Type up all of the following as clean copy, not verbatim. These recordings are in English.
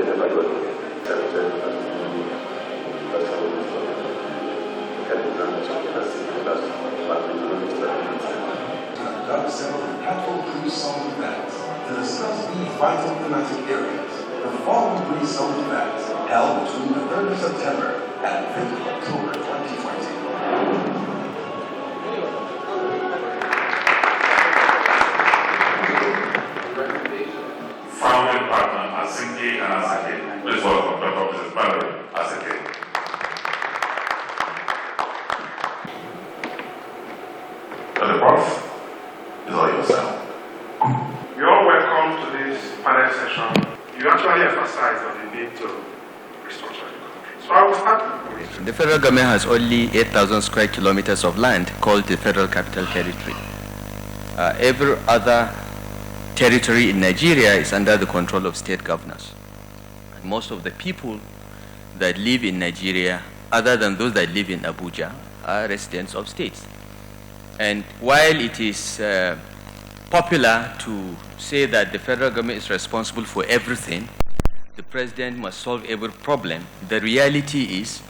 never got accepted as the that's how we had the grant that's what we conduct several impactful pre-sold events to discuss these vital thematic areas. The following pre-sold events held between the 3rd of September and 5th of October 2020. Founding partner Asiki and Asake. Please welcome Dr. Mrs. Valerie Asake. The prof is all yourself. You're all welcome to this panel session. You actually emphasize on the need to restructure the country. So I will start. The federal government has only 8,000 square kilometers of land called the Federal Capital Territory. Every other territory in Nigeria is under the control of state governors. And most of the people that live in Nigeria, other than those that live in Abuja, are residents of states. And while it is popular to say that the federal government is responsible for everything, the president must solve every problem, the reality is,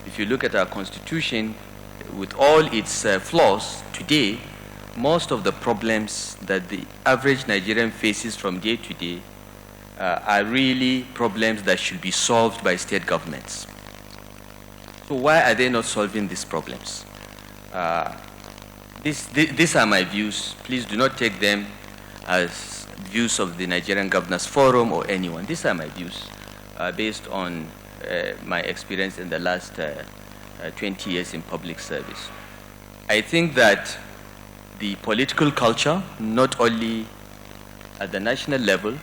if you look at our constitution, with all its flaws today, most of the problems that the average Nigerian faces from day to day are really problems that should be solved by state governments. So why are they not solving these problems? These are my views. Please do not take them as views of the Nigerian Governors Forum or anyone. These are my views based on my experience in the last 20 years in public service. I think that the political culture, not only at the national level,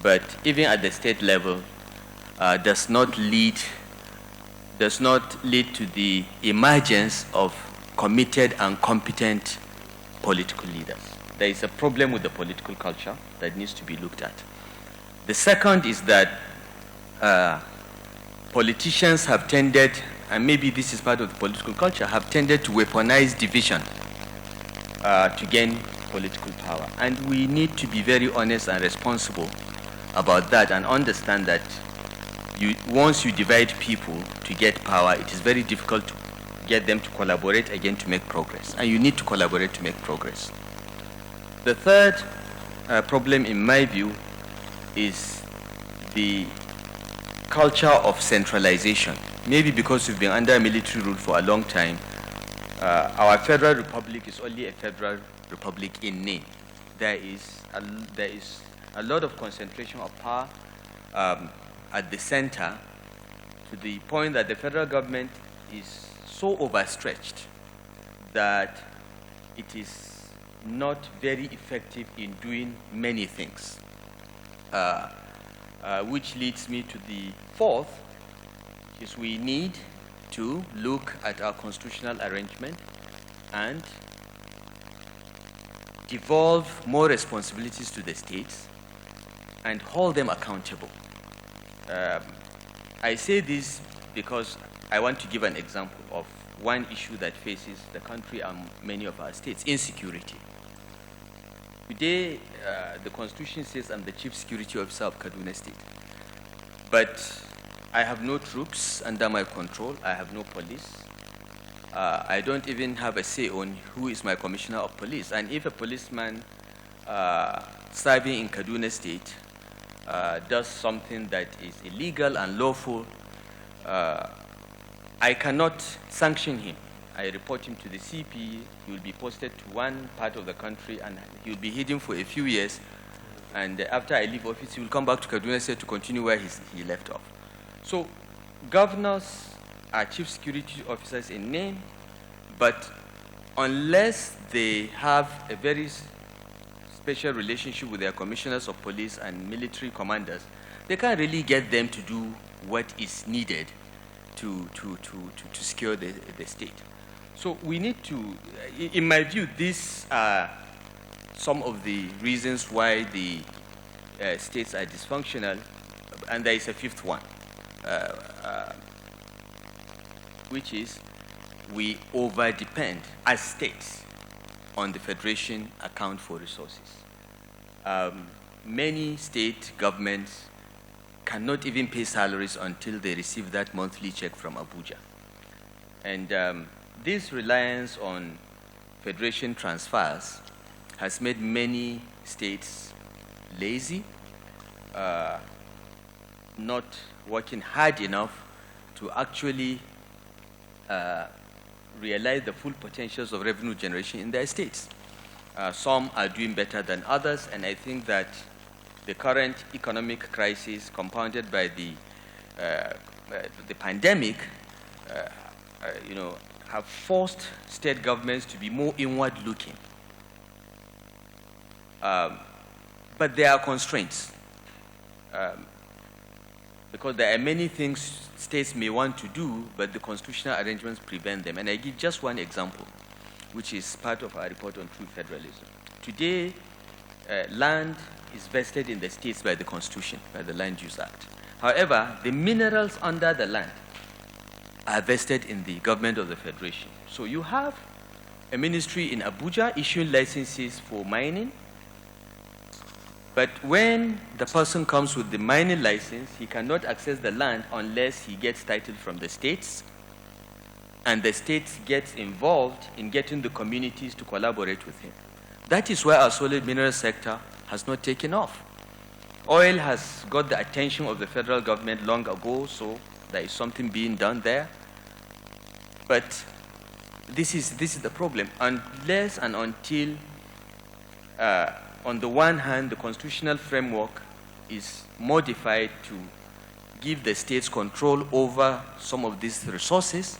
but even at the state level, does not lead to the emergence of committed and competent political leaders. There is a problem with the political culture that needs to be looked at. The second is that politicians have tended, and maybe this is part of the political culture, have tended to weaponize division to gain political power. And we need to be very honest and responsible about that and understand that once you divide people to get power, it is very difficult to get them to collaborate again to make progress. And you need to collaborate to make progress. The third problem, in my view, is the culture of centralization. Maybe because we've been under military rule for a long time, our federal republic is only a federal republic in name. There is a lot of concentration of power at the center, to the point that the federal government is so overstretched that it is not very effective in doing many things. Which leads me to the fourth, is we need to look at our constitutional arrangement and devolve more responsibilities to the states and hold them accountable. I say this because I want to give an example of one issue that faces the country and many of our states: insecurity. Today, the Constitution says I'm the Chief Security Officer of Kaduna State. But I have no troops under my control. I have no police. I don't even have a say on who is my Commissioner of Police. And if a policeman serving in Kaduna State does something that is illegal and lawful, I cannot sanction him. I report him to the CP, he will be posted to one part of the country and he will be hidden for a few years. And after I leave office, he will come back to Kaduna State to continue where he left off. So governors are chief security officers in name, but unless they have a very special relationship with their commissioners of police and military commanders, they can't really get them to do what is needed to secure the state. So we need to, in my view, these are some of the reasons why the states are dysfunctional, and there is a fifth one, which is we over-depend as states on the federation account for resources. Many state governments cannot even pay salaries until they receive that monthly check from Abuja. And this reliance on federation transfers has made many states lazy, not working hard enough to actually realize the full potentials of revenue generation in their states. Some are doing better than others, and I think that the current economic crisis, compounded by the pandemic, have forced state governments to be more inward-looking. But there are constraints, because there are many things states may want to do, but the constitutional arrangements prevent them. And I give just one example, which is part of our report on true federalism. Today, land is vested in the states by the Constitution, by the Land Use Act. However, the minerals under the land are vested in the government of the Federation. So you have a ministry in Abuja issuing licenses for mining, but when the person comes with the mining license, he cannot access the land unless he gets title from the states, and the states gets involved in getting the communities to collaborate with him. That is why our solid mineral sector has not taken off. Oil has got the attention of the federal government long ago, so there is something being done there. But this is the problem. Unless and until, on the one hand, the constitutional framework is modified to give the states control over some of these resources,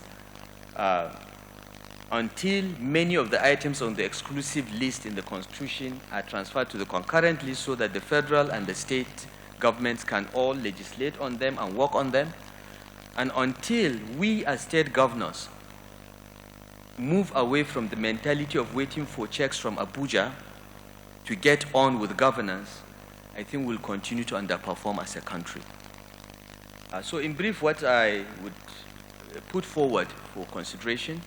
until many of the items on the exclusive list in the Constitution are transferred to the concurrent list so that the federal and the state governments can all legislate on them and work on them, and until we as state governors move away from the mentality of waiting for checks from Abuja to get on with governance, I think we'll continue to underperform as a country. So in brief, what I would put forward for consideration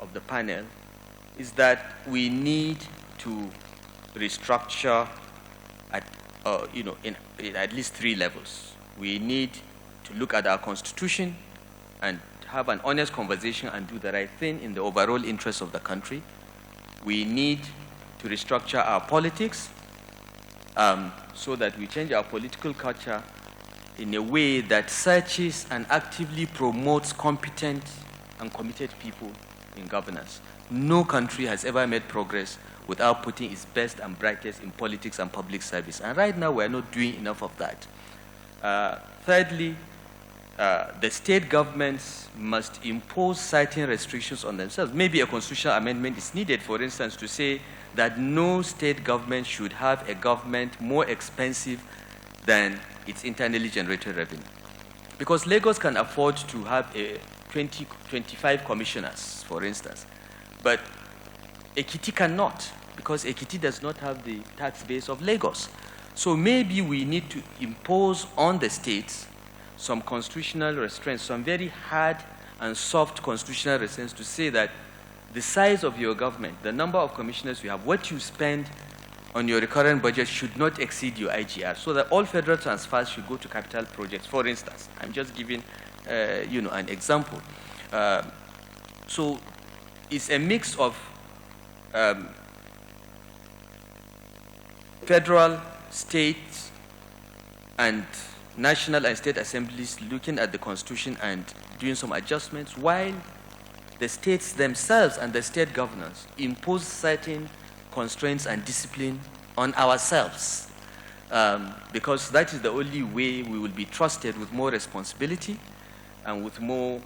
of the panel is that we need to restructure at, in at least 3 levels. We need to look at our constitution and have an honest conversation and do the right thing in the overall interest of the country. We need to restructure our politics so that we change our political culture in a way that searches and actively promotes competent and committed people in governance. No country has ever made progress without putting its best and brightest in politics and public service. And right now, we're not doing enough of that. Thirdly, the state governments must impose certain restrictions on themselves. Maybe a constitutional amendment is needed, for instance, to say that no state government should have a government more expensive than its internally generated revenue. Because Lagos can afford to have 25 commissioners, for instance, but Ekiti cannot, because Ekiti does not have the tax base of Lagos. So maybe we need to impose on the states some constitutional restraints, some very hard and soft constitutional restraints to say that the size of your government, the number of commissioners you have, what you spend on your recurrent budget should not exceed your IGR, so that all federal transfers should go to capital projects, for instance. I'm just giving an example. So it's a mix of federal, state, and national and state assemblies looking at the Constitution and doing some adjustments, while the states themselves and the state governors impose certain constraints and discipline on ourselves, because that is the only way we will be trusted with more responsibility and with more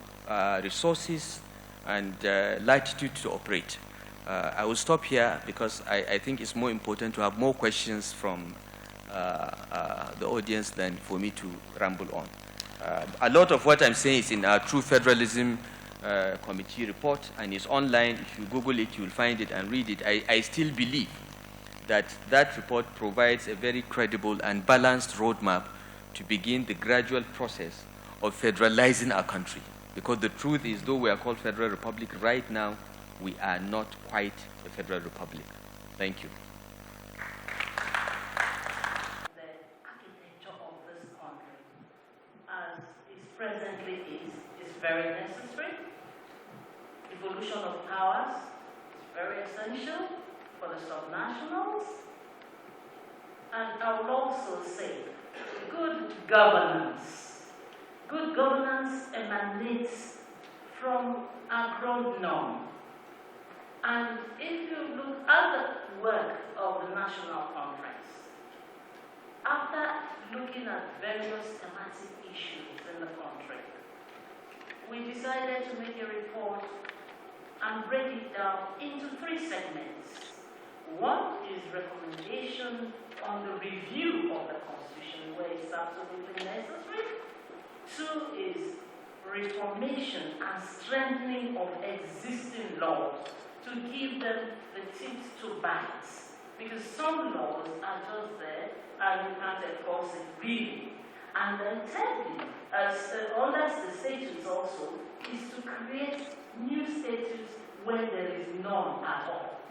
resources and latitude to operate. I will stop here because I think it's more important to have more questions from the audience than for me to ramble on. A lot of what I'm saying is in our True Federalism Committee report, and it's online. If you Google it, you'll find it and read it. I still believe that that report provides a very credible and balanced roadmap to begin the gradual process of federalizing our country. Because the truth is, though we are called Federal Republic, right now we are not quite a Federal Republic. Thank you. The architecture of this country very necessary. Evolution of powers is very essential for the subnationals. And I would also say good governance. Good governance emanates from a grown norm. And if you look at the work of the National Conference, after looking at various thematic issues in the country, we decided to make a report and break it down into 3 segments. One is recommendation on the review of the Constitution, where it's absolutely necessary. 2 is reformation and strengthening of existing laws to give them the teeth to bite. Because some laws are just there and you can't enforce it really. And then thirdly, as under the statutes also, is to create new statutes when there is none at all.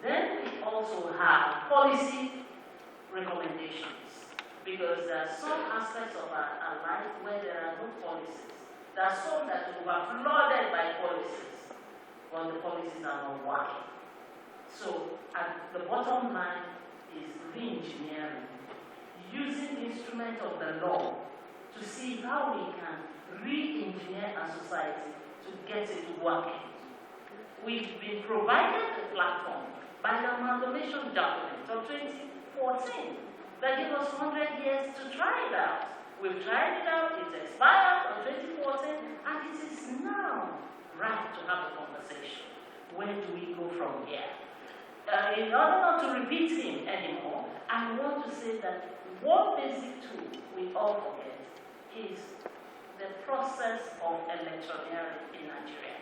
Then we also have policy recommendations, because there are some aspects of our life where there are no policies. There are some that we were flooded by policies, but the policies are not working. So at the bottom line is re-engineering, using the instrument of the law to see how we can re-engineer our society to get it working. We've been provided a platform by the amalgamation document of 2014 that gave us 100 years to try it out. We've tried it out, it expired on 2014, and it is now right to have a conversation. Where do we go from here? In order not to repeat him anymore, I want to say that one basic tool we all forget is the process of electioneering in Nigeria.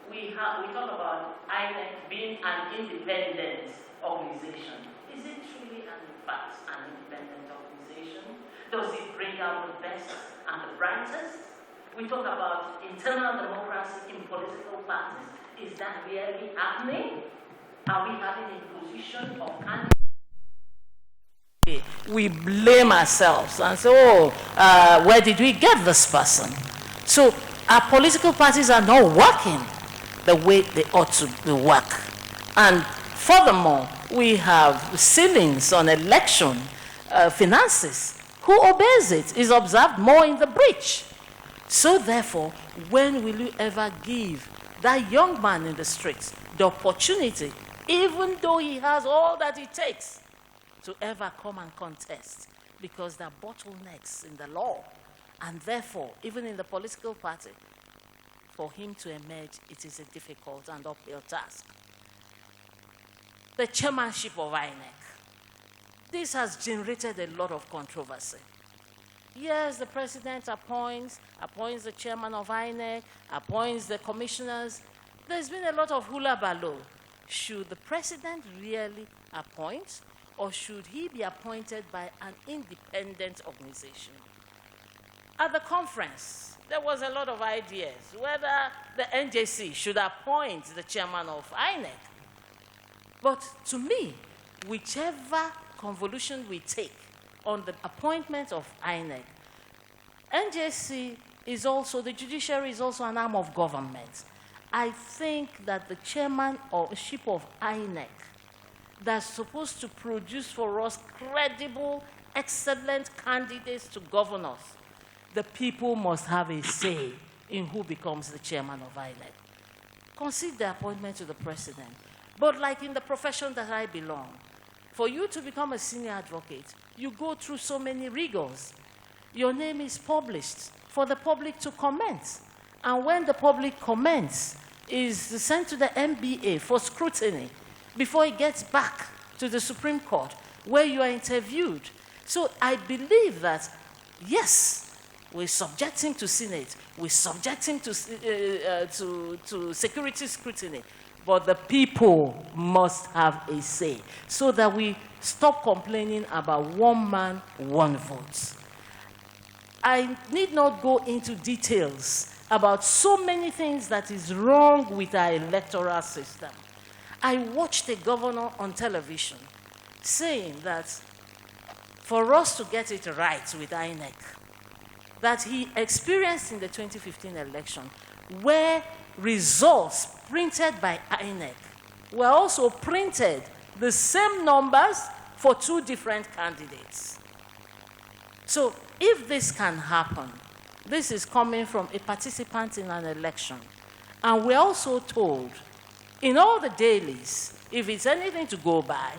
We talk about INEC being an independent organization. Is it truly and in fact an independent organization? Does it bring out the best and the brightest? We talk about internal democracy in political parties. Is that really happening? Are we having a position of candidate? We blame ourselves and say, oh, where did we get this person? So our political parties are not working the way they ought to work. And furthermore, we have ceilings on election finances. Who obeys it is observed more in the breach. So therefore, when will you ever give that young man in the streets the opportunity, even though he has all that it takes, to ever come and contest? Because there are bottlenecks in the law. And therefore, even in the political party, for him to emerge, it is a difficult and uphill task. The chairmanship of INEC. This has generated a lot of controversy. Yes, the president appoints the chairman of INEC, appoints the commissioners. There's been a lot of hula baloo. Should the president really appoint, or should he be appointed by an independent organization? At the conference, there was a lot of ideas whether the NJC should appoint the chairman of INEC. But to me, whichever convolution we take on the appointment of INEC, NJC is also, the judiciary is also an arm of government. I think that the chairmanship of INEC that's supposed to produce for us credible, excellent candidates to govern us, the people must have a say in who becomes the chairman of INEC. Concede the appointment to the president. But like in the profession that I belong, for you to become a senior advocate, you go through so many rigors. Your name is published for the public to comment. And when the public comments, is sent to the MBA for scrutiny before it gets back to the Supreme Court, where you are interviewed. So I believe that, yes, we're subjecting to Senate, we're subjecting to security scrutiny, but the people must have a say so that we stop complaining about one man, one vote. I need not go into details about so many things that is wrong with our electoral system. I watched a governor on television saying that for us to get it right with INEC, that he experienced in the 2015 election, where results printed by INEC were also printed the same numbers for two different candidates. So if this can happen, this is coming from a participant in an election. And we're also told in all the dailies, if it's anything to go by,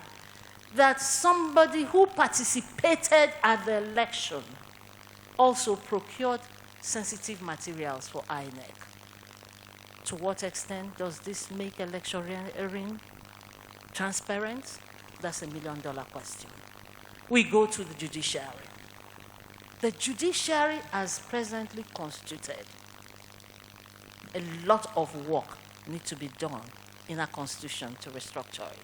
that somebody who participated at the election also procured sensitive materials for INEC. To what extent does this make electioneering transparent? That's $1 million question. We go to the judiciary. The judiciary, as presently constituted, a lot of work needs to be done in our constitution to restructure it.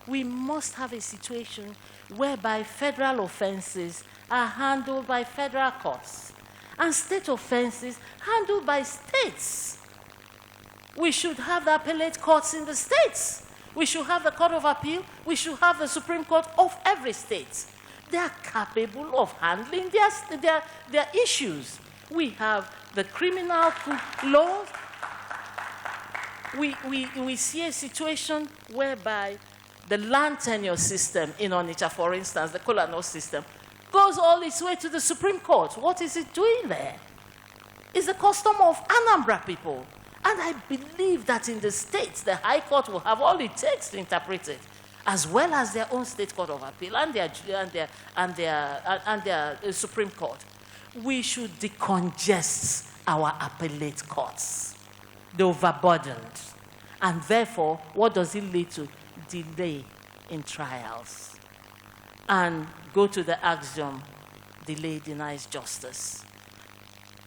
We must have a situation whereby federal offenses are handled by federal courts and state offenses handled by states. We should have the appellate courts in the states. We should have the Court of Appeal. We should have the Supreme Court of every state. They are capable of handling their issues. We have the criminal laws. We see a situation whereby the land tenure system in Onitsha, for instance, the Kolano system, goes all its way to the Supreme Court. What is it doing there? It's the custom of Anambra people. And I believe that in the states, the High Court will have all it takes to interpret it, as well as their own state court of appeal and their Supreme Court. We should decongest our appellate courts. They're overburdened. And therefore, what does it lead to? Delay in trials. And go to the axiom, delay denies justice.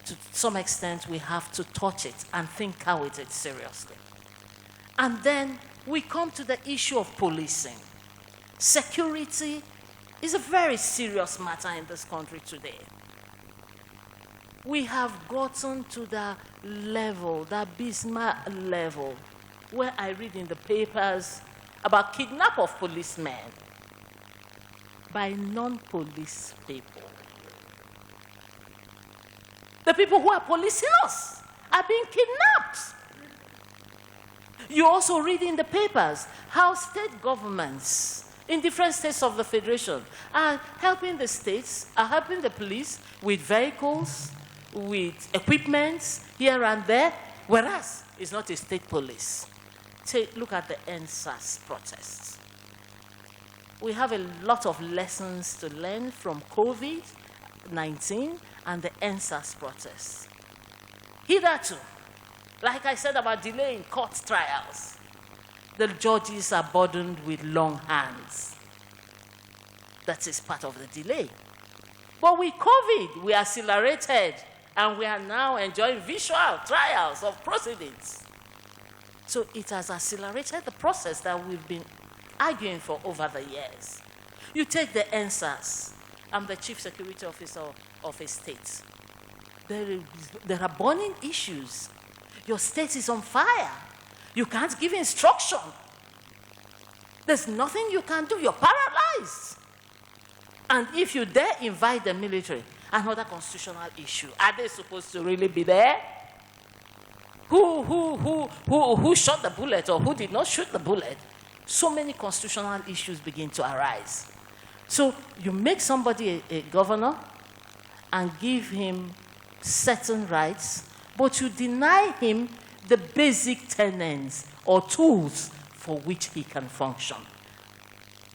To some extent, we have to touch it and think out it seriously. And then we come to the issue of policing. Security is a very serious matter in this country today. We have gotten to the level, the abysmal level, where I read in the papers about kidnap of policemen by non-police people. The people who are policing us are being kidnapped. You also read in the papers how state governments in different states of the Federation are helping the states, are helping the police with vehicles, with equipment here and there, whereas it's not a state police. Look at the NSAS protests. We have a lot of lessons to learn from COVID-19 and the NSAS protests. Hitherto, like I said about delay in court trials, the judges are burdened with long hands. That is part of the delay. But with COVID, we accelerated and we are now enjoying visual trials of proceedings. So it has accelerated the process that we've been arguing for over the years. You take the NSAS. I'm the chief security officer of a state. There are burning issues. Your state is on fire. You can't give instruction. There's nothing you can do. You're paralyzed. And if you dare invite the military, another constitutional issue. Are they supposed to really be there? Who shot the bullet or who did not shoot the bullet? So many constitutional issues begin to arise. So you make somebody a governor and give him certain rights, but you deny him the basic tenets or tools for which he can function.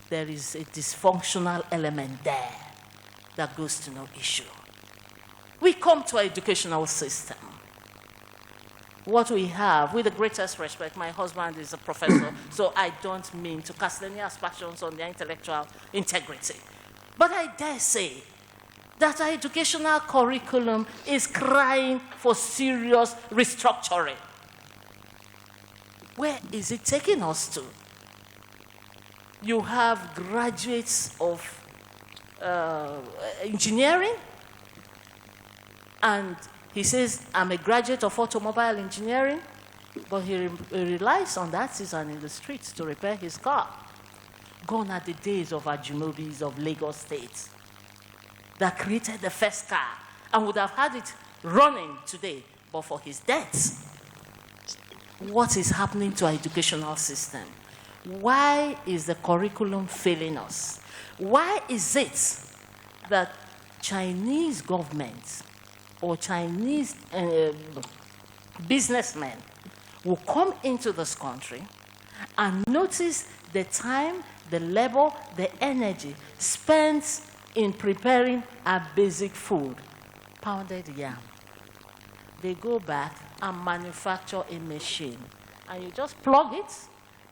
There is a dysfunctional element there that goes to no issue. We come to our educational system. What we have, with the greatest respect, my husband is a professor, so I don't mean to cast any aspersions on their intellectual integrity. But I dare say that our educational curriculum is crying for serious restructuring. Where is it taking us to? You have graduates of engineering, and he says, I'm a graduate of automobile engineering, but he relies on that season in the streets to repair his car. Gone are the days of Ajumobis of Lagos State that created the first car and would have had it running today, but for his death. What is happening to our educational system? Why is the curriculum failing us? Why is it that Chinese government or Chinese businessmen will come into this country and notice the time, the labor, the energy spent in preparing our basic food, pounded yam? They go back and manufacture a machine, and you just plug it.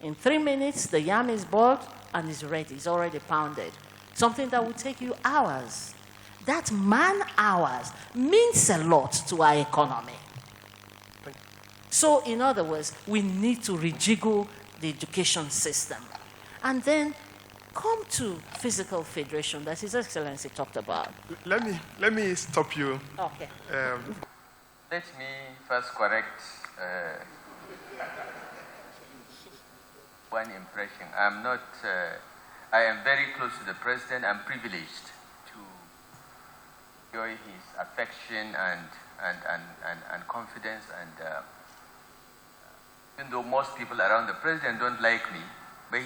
In 3 minutes, the yam is boiled and is ready. It's already pounded. Something that will take you hours. That man hours means a lot to our economy. So, in other words, we need to rejiggle the education system. And then come to physical federation that His Excellency talked about. Let me stop you. Okay. Let me first correct one impression. I am very close to the President. I'm privileged to enjoy his affection and confidence. And even though most people around the President don't like me, but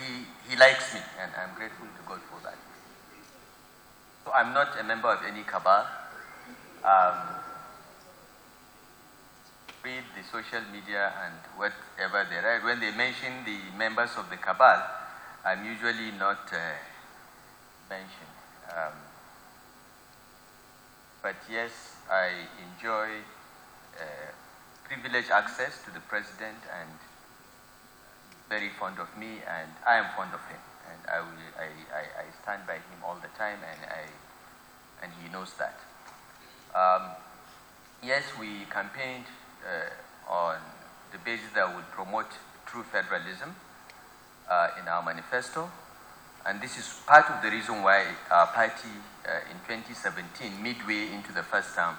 he likes me, and I'm grateful to God for that. So I'm not a member of any cabal. Read the social media and whatever they write. When they mention the members of the cabal, I'm usually not mentioned. But yes, I enjoy privileged access to the President, and very fond of me, and I am fond of him, and I stand by him all the time, and he knows that. Yes, we campaigned on the basis that would promote true federalism in our manifesto, and this is part of the reason why our party in 2017, midway into the first term,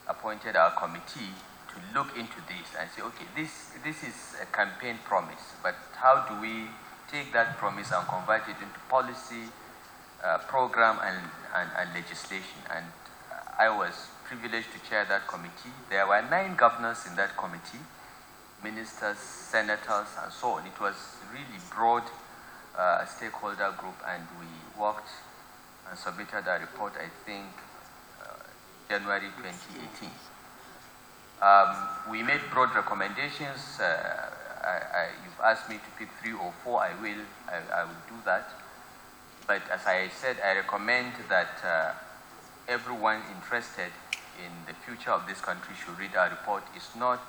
appointed our committee to look into this and say, okay, this is a campaign promise, but how do we take that promise and convert it into policy, program, and legislation? And I was privileged to chair that committee. There were 9 governors in that committee, ministers, senators, and so on. It was really broad stakeholder group, and we worked and submitted a report, I think, January 2018. We made broad recommendations. You've asked me to pick 3 or 4. I will do that. But as I said, I recommend that everyone interested in the future of this country should read our report. It's not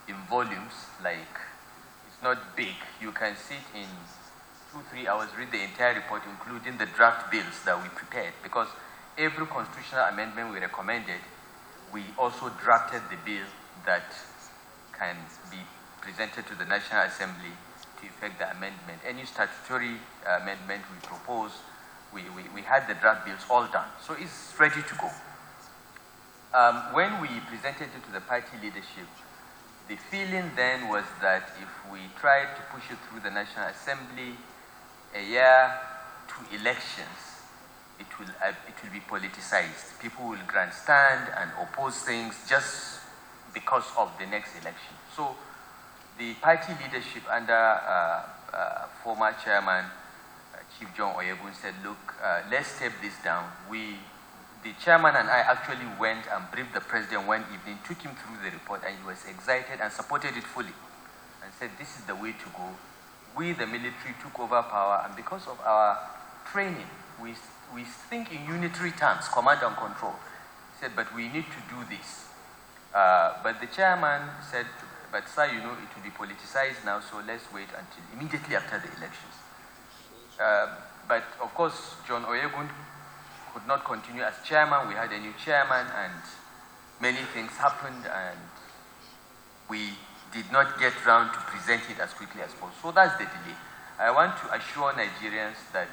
in volumes, it's not big. You can sit in 2-3 hours, read the entire report, including the draft bills that we prepared, because every constitutional amendment we recommended, we also drafted the bill that can be presented to the National Assembly to effect the amendment. Any statutory amendment we proposed, we had the draft bills all done. So it's ready to go. When we presented it to the party leadership, the feeling then was that if we tried to push it through the National Assembly a year to elections, it will be politicized. People will grandstand and oppose things just because of the next election. So the party leadership under former chairman Chief John Oyegun said, look, let's step this down. The chairman and I actually went and briefed the president one evening, took him through the report, and he was excited and supported it fully and said, this is the way to go. We, the military, took over power, and because of our training, we think in unitary terms, command and control. He said, but we need to do this. But the chairman said, but sir, you know, it will be politicized now, so let's wait until immediately after the elections. But of course, John Oyegun could not continue as chairman. We had a new chairman, and many things happened, and we did not get round to present it as quickly as possible. So that's the delay. I want to assure Nigerians that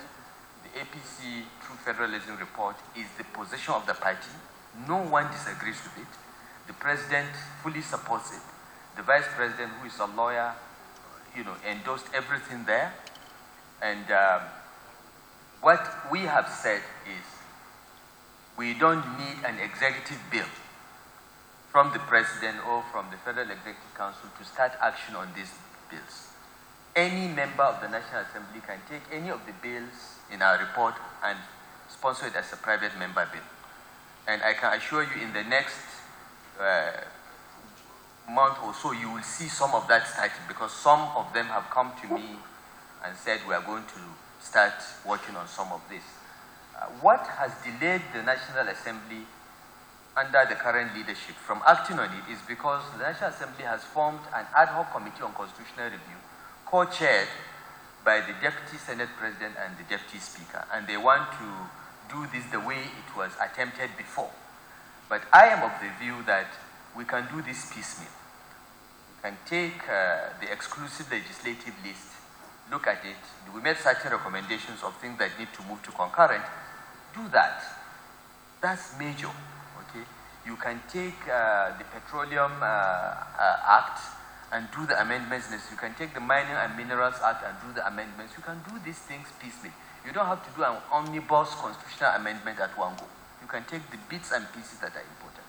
the APC True Federalism Report is the position of the party. No one disagrees with it. The president fully supports it. The vice president, who is a lawyer, endorsed everything there. And what we have said is, we don't need an executive bill from the president or from the Federal Executive Council to start action on these bills. Any member of the National Assembly can take any of the bills in our report and sponsor it as a private member bill. And I can assure you in the next month or so, you will see some of that starting, because some of them have come to me and said we are going to start working on some of this. What has delayed the National Assembly under the current leadership from acting on it is because the National Assembly has formed an ad hoc committee on constitutional review, co-chaired by the Deputy Senate President and the Deputy Speaker, and they want to do this the way it was attempted before. But I am of the view that we can do this piecemeal. We can take the exclusive legislative list, look at it. We made certain recommendations of things that need to move to concurrent. Do that. That's major. Okay? You can take the Petroleum Act and do the amendments. You can take the Mining and Minerals Act and do the amendments. You can do these things piecemeal. You don't have to do an omnibus constitutional amendment at one go. You can take the bits and pieces that are important.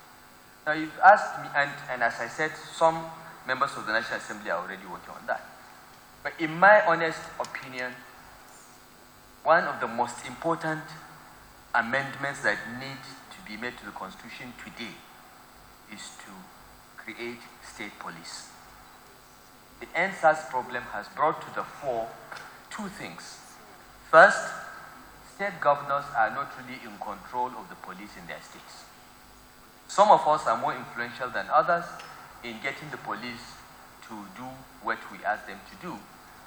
Now, you've asked me, and as I said, some members of the National Assembly are already working on that. But in my honest opinion, one of the most important amendments that need to be made to the Constitution today is to create state police. The NSAS problem has brought to the fore two things. First, state governors are not really in control of the police in their states. Some of us are more influential than others in getting the police to do what we ask them to do,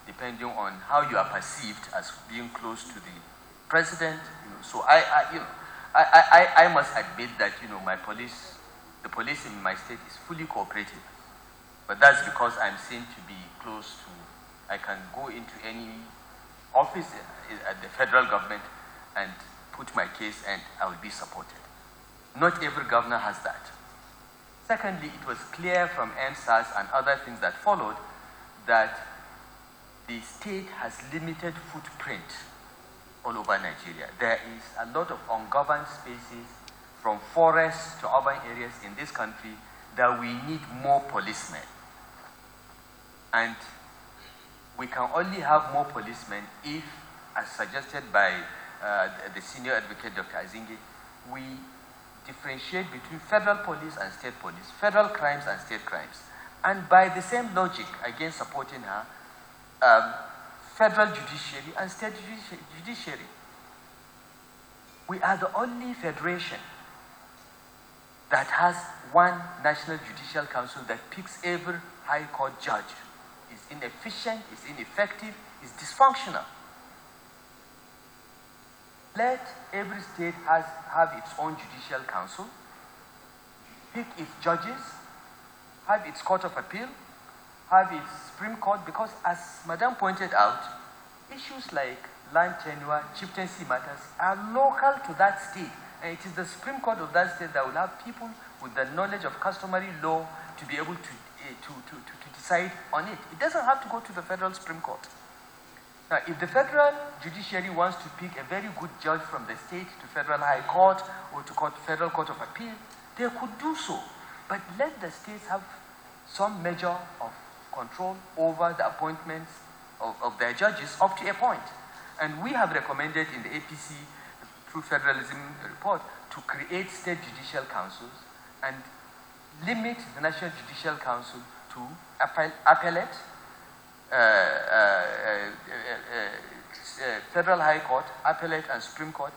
depending on how you are perceived as being close to the president. So I must admit that the police in my state is fully cooperative. But that's because I'm seen to be close to, I can go into any office at the federal government and put my case and I will be supported. Not every governor has that. Secondly, it was clear from NSAS and other things that followed that the state has limited footprint all over Nigeria. There is a lot of ungoverned spaces from forests to urban areas in this country that we need more policemen. And we can only have more policemen if, as suggested by the senior advocate, Dr. Azinge, we differentiate between federal police and state police, federal crimes and state crimes. And by the same logic, again supporting her, federal judiciary and state judiciary. We are the only federation that has one National Judicial Council that picks every High Court judge. It's inefficient, it's ineffective, it's dysfunctional. Let every state have its own judicial council, pick its judges, have its court of appeal, have its Supreme Court, because as Madam pointed out, issues like land tenure, chieftaincy matters are local to that state. And it is the Supreme Court of that state that will have people with the knowledge of customary law to be able to decide on it. It doesn't have to go to the federal Supreme Court. Now, if the federal judiciary wants to pick a very good judge from the state to federal high court or to federal court of appeal, they could do so. But let the states have some measure of control over the appointments of their judges up to a point. And we have recommended in the APC True Federalism report to create state judicial councils and limit the National Judicial Council to appellate, Federal High Court, appellate and Supreme Court,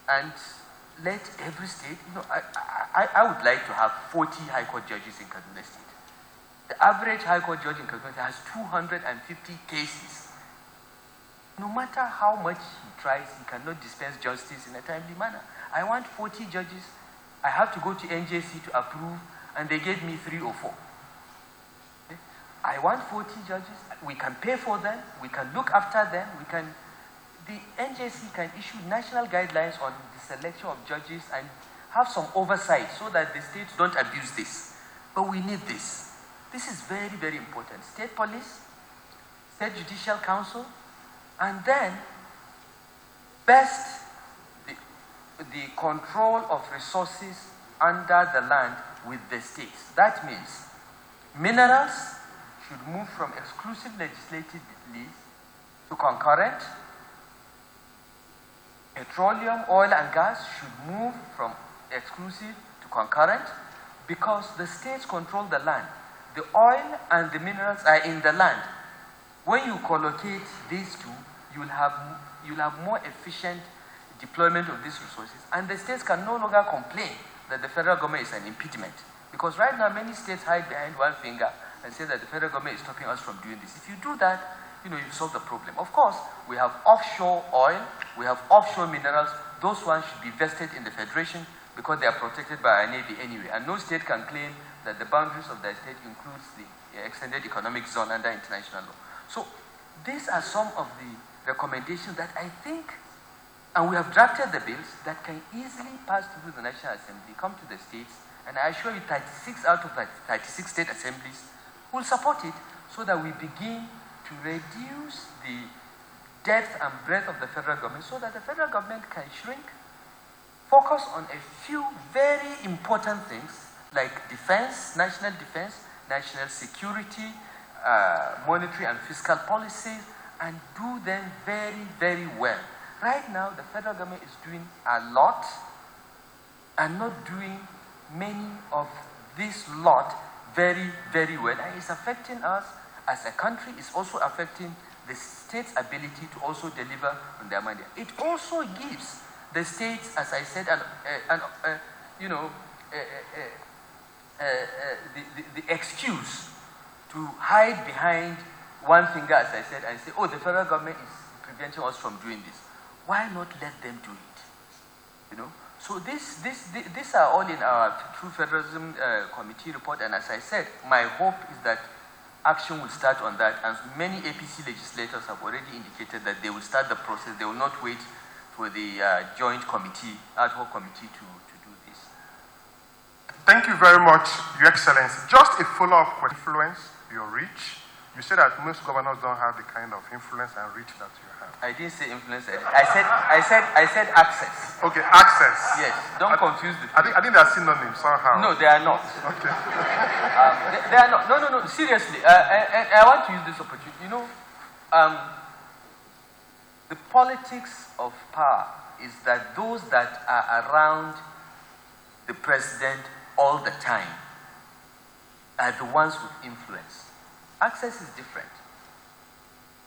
and let every state, I would like to have 40 High Court judges in Kaduna State. The average High Court judge in Kaduna State has 250 cases. No matter how much he tries, he cannot dispense justice in a timely manner. I want 40 judges. I have to go to NJC to approve, and they gave me 3 or 4. Okay? I want 40 judges. We can pay for them. We can look after them. The NJC can issue national guidelines on the selection of judges and have some oversight so that the states don't abuse this. But we need this. This is very, very important. State police, state judicial council, and then best, the control of resources under the land with the states. That means minerals should move from exclusive legislative lease to concurrent. Petroleum, oil and gas should move from exclusive to concurrent because the states control the land. The oil and the minerals are in the land. When you collocate these two, you'll have more efficient deployment of these resources, and the states can no longer complain that the federal government is an impediment. Because right now, many states hide behind one finger and say that the federal government is stopping us from doing this. If you do that, you solve the problem. Of course, we have offshore oil, we have offshore minerals. Those ones should be vested in the federation because they are protected by our navy anyway. And no state can claim that the boundaries of their state includes the extended economic zone under international law. So these are some of the recommendations that I think, and we have drafted the bills that can easily pass through the National Assembly, come to the states, and I assure you 36 out of 36 state assemblies will support it so that we begin to reduce the depth and breadth of the federal government so that the federal government can shrink, focus on a few very important things like defense, national security, monetary and fiscal policies, and do them very, very well. Right now, the federal government is doing a lot and not doing many of this lot very, very well. And it's affecting us as a country. It's also affecting the state's ability to also deliver on their mandate. It also gives the states, as I said, the excuse to hide behind one finger, as I said, and say, oh, the federal government is preventing us from doing this. Why not let them do it? So these are all in our True Federalism Committee report, and as I said, my hope is that action will start on that, and many APC legislators have already indicated that they will start the process. They will not wait for the joint committee, ad hoc committee to do this. Thank you very much, Your Excellency. Just a follow-up question. Influence, your reach. You said that most governors don't have the kind of influence and reach that you have. I didn't say influence. I said access. Okay, access. Yes. Don't confuse the two. I think they're synonyms somehow. No, they are not. Okay. They are not. No. Seriously, I want to use this opportunity. The politics of power is that those that are around the president all the time are the ones with influence. Access is different.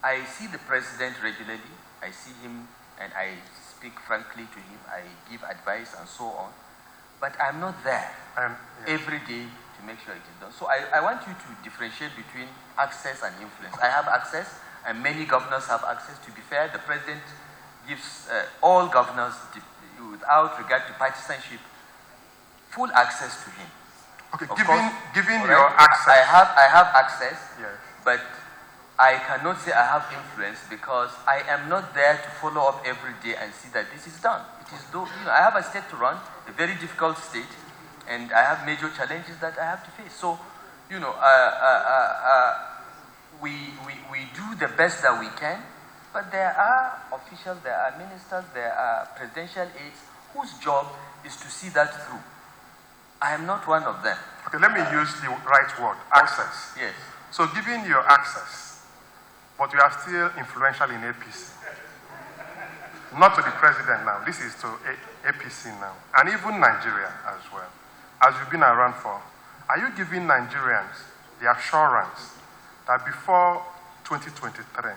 I see the president regularly. I see him and I speak frankly to him. I give advice and so on. But I'm not there every day to make sure it is done. So I want you to differentiate between access and influence. I have access, and many governors have access. To be fair, the president gives all governors, without regard to partisanship, full access to him. Okay, given your access. I have access, yes. But I cannot say I have influence because I am not there to follow up every day and see that this is done. It is I have a state to run, a very difficult state, and I have major challenges that I have to face. So, we do the best that we can, but there are officials, there are ministers, there are presidential aides whose job is to see that through. I am not one of them. Okay, let me use the right word, access. Yes. So given your access, but you are still influential in APC. Not to the president now, this is to APC now, and even Nigeria as well. As you've been around for, are you giving Nigerians the assurance that before 2023,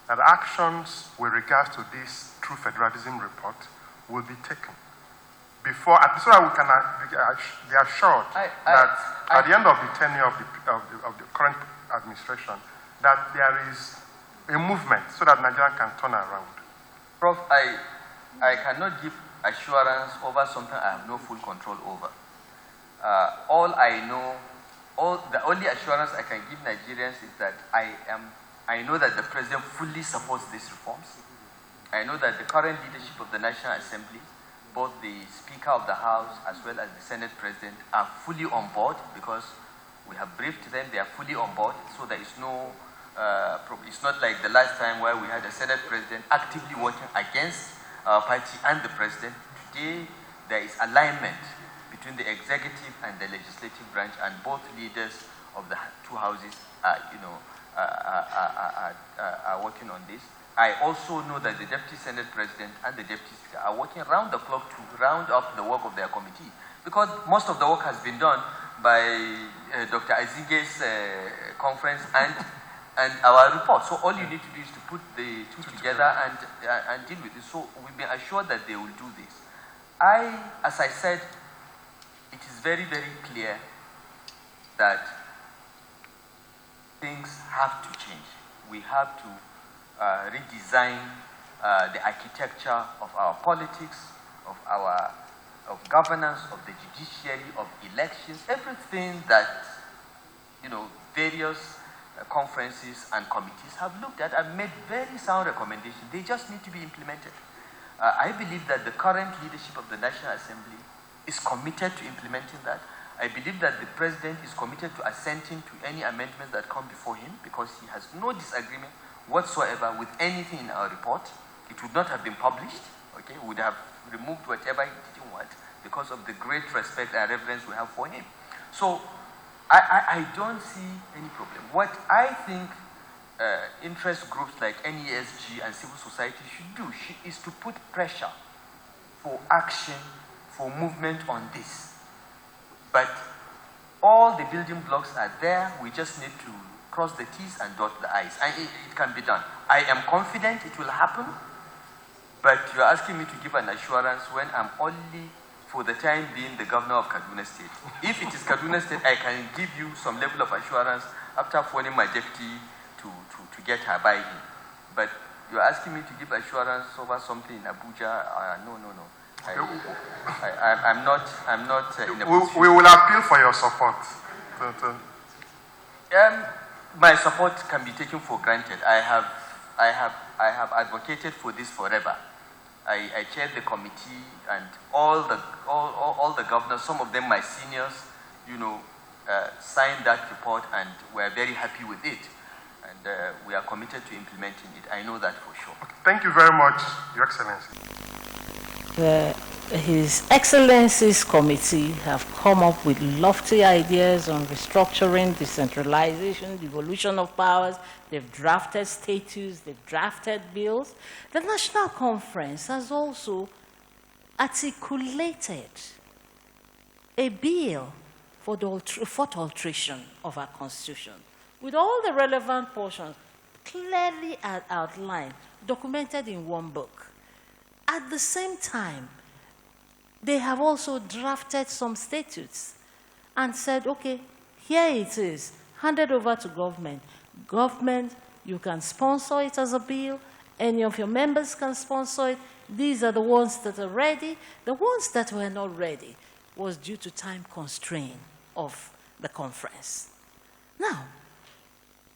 that actions with regards to this True Federalism report will be taken? Before, so that we can be assured that at the end of the tenure of the current administration, that there is a movement so that Nigeria can turn around. Prof, I cannot give assurance over something I have no full control over. All I know, the only assurance I can give Nigerians is that I know that the president fully supports these reforms. I know that the current leadership of the National Assembly, both the Speaker of the House as well as the Senate President, are fully on board because we have briefed them. They are fully on board, so there is no problem. It's not like the last time where we had a Senate President actively working against our party and the President today there is alignment between the executive and the legislative branch, and both leaders of the two houses are working on this. I also know that the Deputy Senate President and the Deputy Speaker are working around the clock to round up the work of their committee, because most of the work has been done by Dr. Azige's conference and our report. So all you need to do is to put the two together and deal with it. So we've been assured that they will do this. As I said, it is very, very clear that things have to change. We have to redesign the architecture of our politics, of governance, of the judiciary, of elections, everything that, various conferences and committees have looked at and made very sound recommendations. They just need to be implemented. I believe that the current leadership of the National Assembly is committed to implementing that. I believe that the President is committed to assenting to any amendments that come before him, because he has no disagreement whatsoever with anything in our report. It would not have been published, okay? We would have removed whatever he didn't want because of the great respect and reverence we have for him. So I don't see any problem. What I think interest groups like NESG and civil society should do is to put pressure for action, for movement on this. But all the building blocks are there. We just need to cross the T's and dot the I's. And it can be done. I am confident it will happen, but you're asking me to give an assurance when I'm only, for the time being, the governor of Kaduna State. If it is Kaduna State, I can give you some level of assurance after phoning my deputy to get her buy-in. But you're asking me to give assurance over something in Abuja? No. I'm not in a position. We will appeal for your support. My support can be taken for granted. I have advocated for this forever. I chaired the committee, and all the governors, some of them my seniors, signed that report, and we're very happy with it. And we are committed to implementing it. I know that for sure. Okay. Thank you very much, Your Excellency. His Excellency's committee have come up with lofty ideas on restructuring, decentralization, devolution of powers. They've drafted statutes, they've drafted bills. The National Conference has also articulated a bill for the fourth alteration of our Constitution, with all the relevant portions clearly outlined, documented in one book. At the same time, they have also drafted some statutes and said, okay, here it is, handed over to government. Government, you can sponsor it as a bill. Any of your members can sponsor it. These are the ones that are ready. The ones that were not ready was due to time constraint of the conference. Now,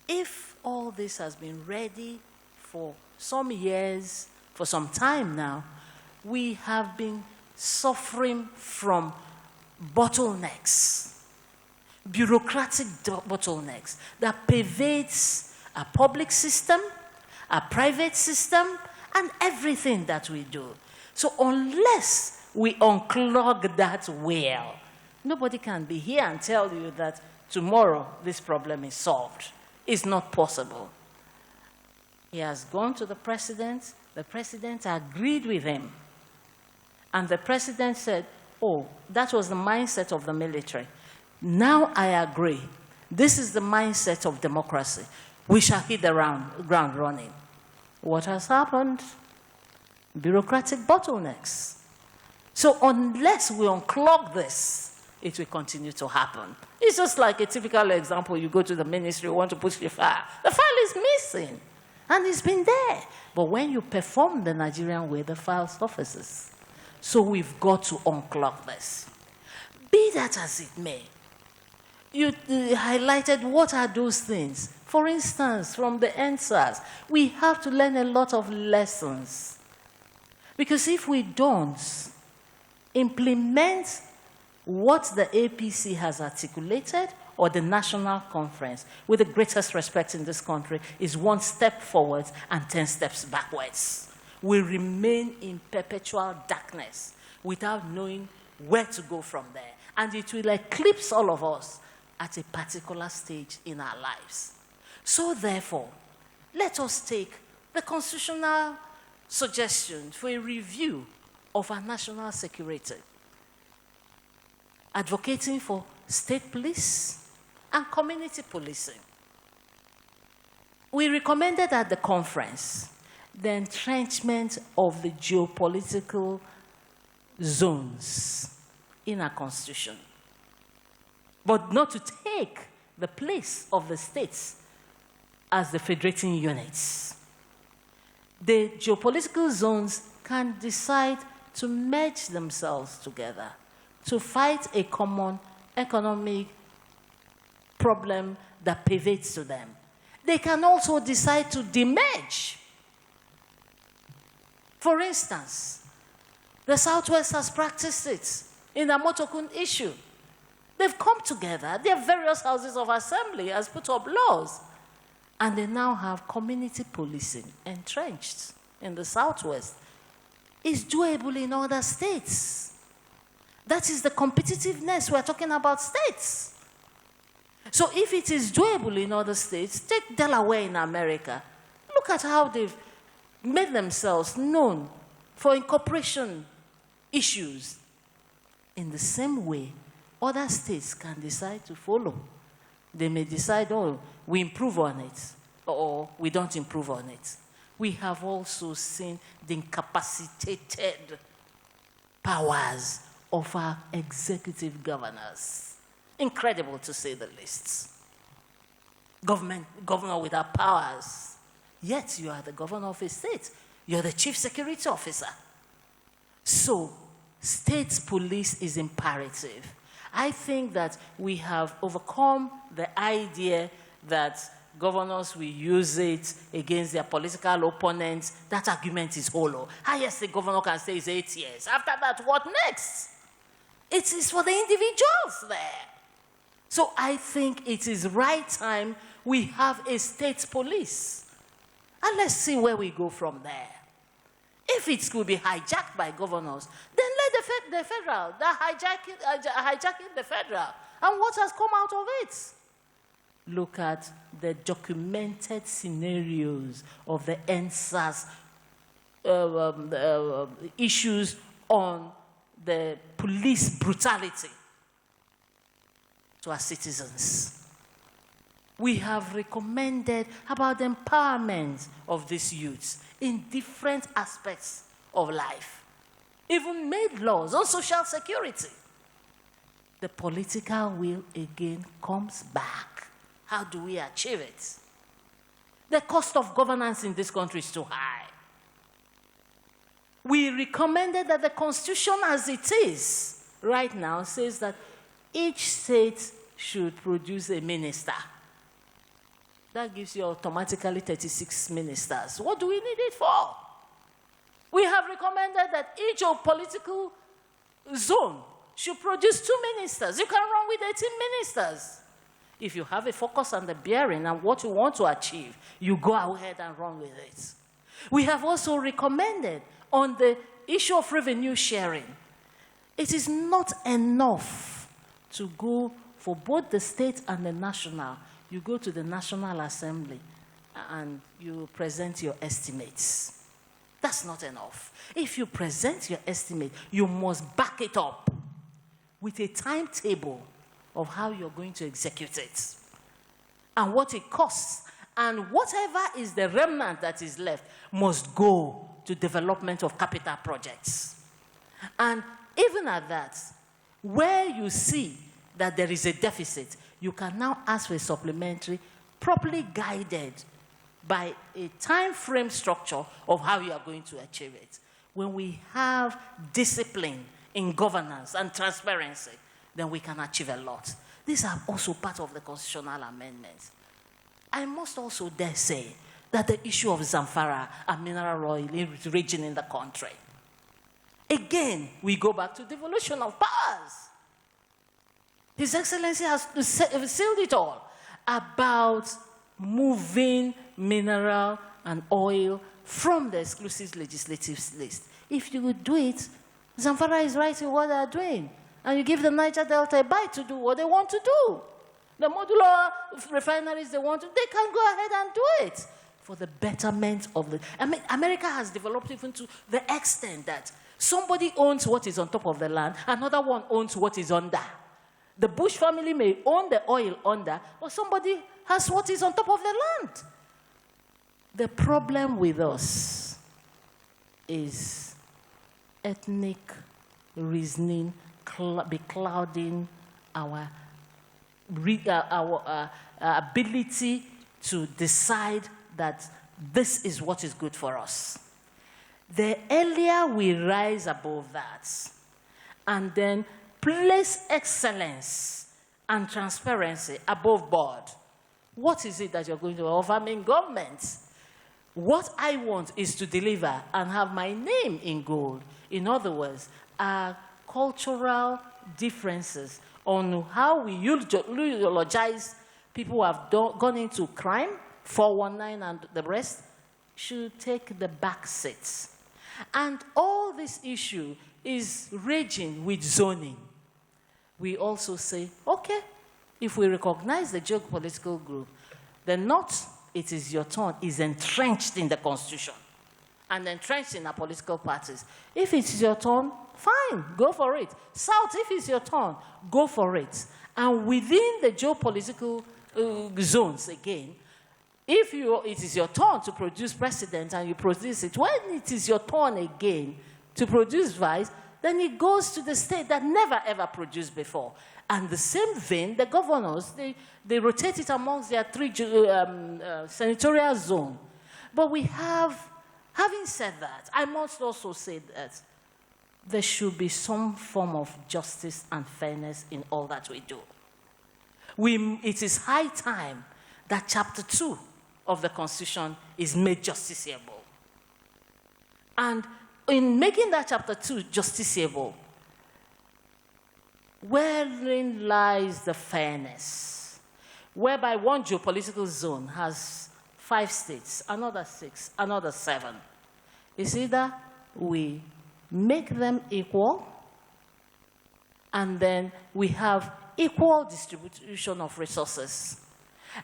if all this has been ready for some years, for some time now, we have been suffering from bottlenecks, bureaucratic bottlenecks that pervades our public system, our private system, and everything that we do. So unless we unclog that well, nobody can be here and tell you that tomorrow this problem is solved. It's not possible. He has gone to the president agreed with him. And the president said, oh, that was the mindset of the military. Now I agree. This is the mindset of democracy. We shall hit the ground running. What has happened? Bureaucratic bottlenecks. So unless we unclog this, it will continue to happen. It's just like a typical example. You go to the ministry, you want to push your file. The file is missing, and it's been there. But when you perform the Nigerian way, the file surfaces. So we've got to unclog this. Be that as it may, you highlighted what are those things. For instance, from the answers, we have to learn a lot of lessons. Because if we don't implement what the APC has articulated, or the National Conference, with the greatest respect in this country, is one step forward and 10 steps backwards. We remain in perpetual darkness. without knowing where to go from there. And it will eclipse all of us at a particular stage in our lives. So therefore, let us take the constitutional suggestion for a review of our national security, advocating for state police and community policing. We recommended at the conference the entrenchment of the geopolitical zones in our constitution, but not to take the place of the states as the federating units. The geopolitical zones can decide to merge themselves together to fight a common economic problem that pervades to them. They can also decide to demerge. For instance, the Southwest has practiced it in the Motokun issue. They've come together, their various houses of assembly has put up laws, and they now have community policing entrenched in the Southwest. It's doable in other states. That is the competitiveness we're talking about states. So if it is doable in other states, take Delaware in America. Look at how they've made themselves known for incorporation issues. In the same way, other states can decide to follow. They may decide, oh, we improve on it, or we don't improve on it. We have also seen the incapacitated powers of our executive governors. Incredible to say the least. Governor without powers. Yet you are the governor of a state. You're the chief security officer. So, state police is imperative. I think that we have overcome the idea that governors will use it against their political opponents. That argument is hollow. Highest the governor can say is 8 years. After that, what next? It is for the individuals there. So I think it is right time we have a state police. And let's see where we go from there. If it could be hijacked by governors, then let the federal, hijacking the federal. And what has come out of it? Look at the documented scenarios of the NSAS issues on the police brutality to our citizens. We have recommended about the empowerment of these youths in different aspects of life, even made laws on social security. The political will again comes back. How do we achieve it? The cost of governance in this country is too high. We recommended that the Constitution as it is right now says that each state should produce a minister. That gives you automatically 36 ministers. What do we need it for? We have recommended that each political zone should produce 2 ministers. You can run with 18 ministers. If you have a focus on the bearing and what you want to achieve, you go ahead and run with it. We have also recommended on the issue of revenue sharing. It is not enough to go for both the state and the national. You go to the National Assembly and you present your estimates. That's not enough. If you present your estimate, you must back it up with a timetable of how you're going to execute it and what it costs. And whatever is the remnant that is left must go to development of capital projects. And even at that, where you see that there is a deficit, you can now ask for a supplementary, properly guided by a time frame structure of how you are going to achieve it. When we have discipline in governance and transparency, then we can achieve a lot. These are also part of the constitutional amendments. I must also dare say that the issue of Zamfara and mineral oil is raging in the country. Again, we go back to devolution of powers. His Excellency has sealed it all about moving mineral and oil from the exclusive legislative list. If you would do it Zamfara is right in what they are doing. And you give the Niger Delta a bite to do what they want to do. The modular refineries they want to, they can go ahead and do it for the betterment of the... I mean, America has developed even to the extent that somebody owns what is on top of the land, another one owns what is under. The Bush family may own the oil under, but somebody has what is on top of the land. The problem with us is ethnic reasoning beclouding our ability to decide that this is what is good for us. The earlier we rise above that and then place excellence and transparency above board, what is it that you're going to offer me in government? What I want is to deliver and have my name in gold. In other words, our cultural differences on how we eulogize people who have gone into crime, 419 and the rest, should take the back seats. And all this issue is raging with zoning. We also say, okay, if we recognize the geopolitical group, the North, it is your turn, is entrenched in the Constitution and entrenched in our political parties. If it's your turn, fine, go for it. South, if it's your turn, go for it. And within the geopolitical zones, again, if it is your turn to produce president and you produce it, when it is your turn again to produce vice, then it goes to the state that never ever produced before. And the same vein, the governors, they rotate it amongst their 3 senatorial zones. But we have, having said that, I must also say that there should be some form of justice and fairness in all that we do. It is high time that Chapter 2 of the Constitution is made justiciable. And in making that Chapter 2 justiciable, wherein lies the fairness, whereby one geopolitical zone has 5 states, another 6, another 7. It's either we make them equal, and then we have equal distribution of resources.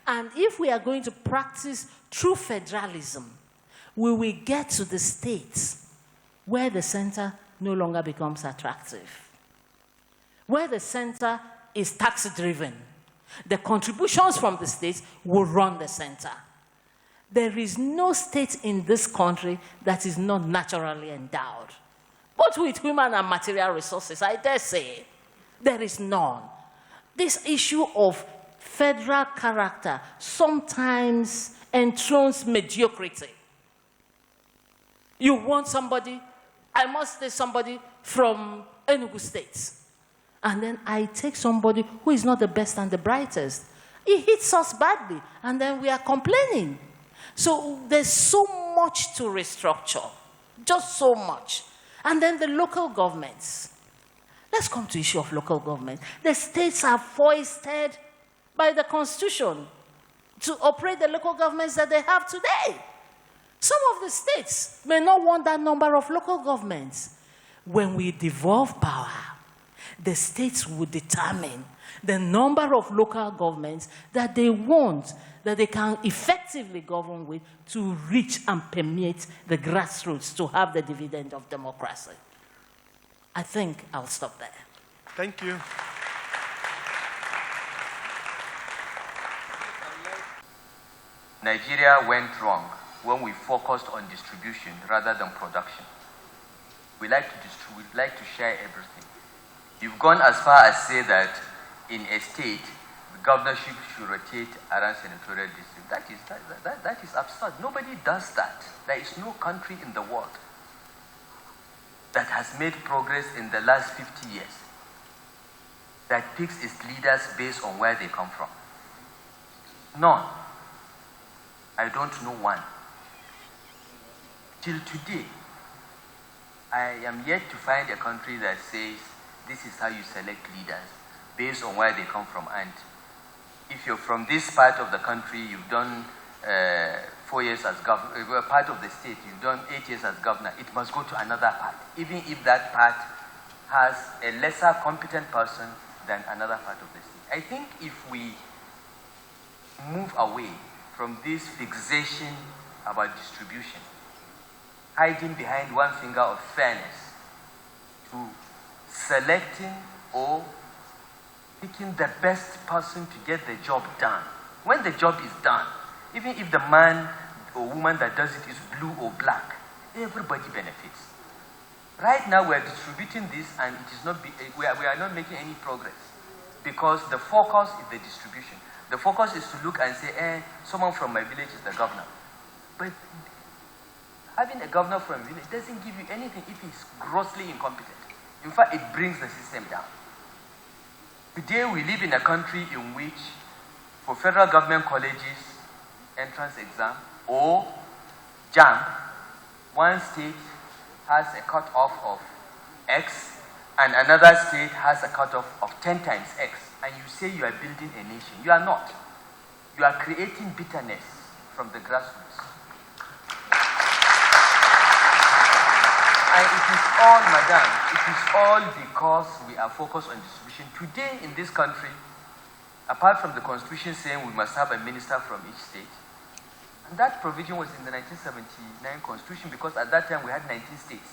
And if we are going to practice true federalism, we will get to the states where the center no longer becomes attractive, where the center is tax-driven. The contributions from the states will run the center. There is no state in this country that is not naturally endowed, both with human and material resources, I dare say. There is none. This issue of federal character sometimes enthrones mediocrity. You want somebody, I must say somebody from Enugu State, and then I take somebody who is not the best and the brightest. It hits us badly, and then we are complaining. So there's so much to restructure, just so much. And then the local governments. Let's come to the issue of local government. The states are foisted by the Constitution to operate the local governments that they have today. Some of the states may not want that number of local governments. When we devolve power, the states will determine the number of local governments that they want, that they can effectively govern with to reach and permeate the grassroots to have the dividend of democracy. I think I'll stop there. Thank you. Nigeria went wrong when we focused on distribution rather than production. We like to share everything. You've gone as far as say that in a state, the governorship should rotate around senatorial district. That is absurd. Nobody does that. There is no country in the world that has made progress in the last 50 years that picks its leaders based on where they come from. None. I don't know one. Till today, I am yet to find a country that says this is how you select leaders based on where they come from. And if you're from this part of the country, you've done 4 years as governor, part of the state, you've done 8 years as governor, it must go to another part, even if that part has a lesser competent person than another part of the state. I think if we move away from this fixation about distribution, hiding behind one finger of fairness, to selecting or picking the best person to get the job done. When the job is done, even if the man or woman that does it is blue or black, everybody benefits. Right now we are distributing this and it is not we are not making any progress because the focus is the distribution. The focus is to look and say, someone from my village is the governor. But having a governor from a village doesn't give you anything if he's grossly incompetent. In fact, it brings the system down. Today we live in a country in which for federal government colleges, entrance exam, or JAMB, one state has a cutoff of X and another state has a cutoff of 10 times X, and you say you are building a nation. You are not. You are creating bitterness from the grassroots. And it is all, madam, it is all because we are focused on distribution. Today in this country, apart from the constitution saying we must have a minister from each state, and that provision was in the 1979 constitution because at that time we had 19 states.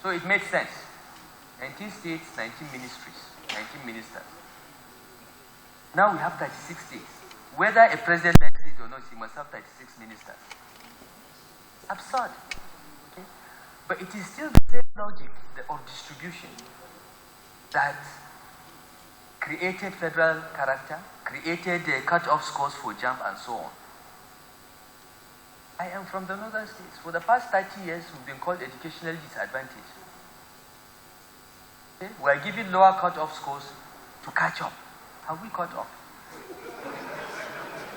So it made sense. 19 states, 19 ministries, 19 ministers. Now we have 36 states. Whether a president likes it or not, he must have 36 ministers. Absurd. Okay? But it is still the same logic of distribution that created federal character, created cut-off scores for JAMB and so on. I am from the northern states. For the past 30 years, we've been called educationally disadvantaged. Okay? We are giving lower cut-off scores to catch up. Have we caught up?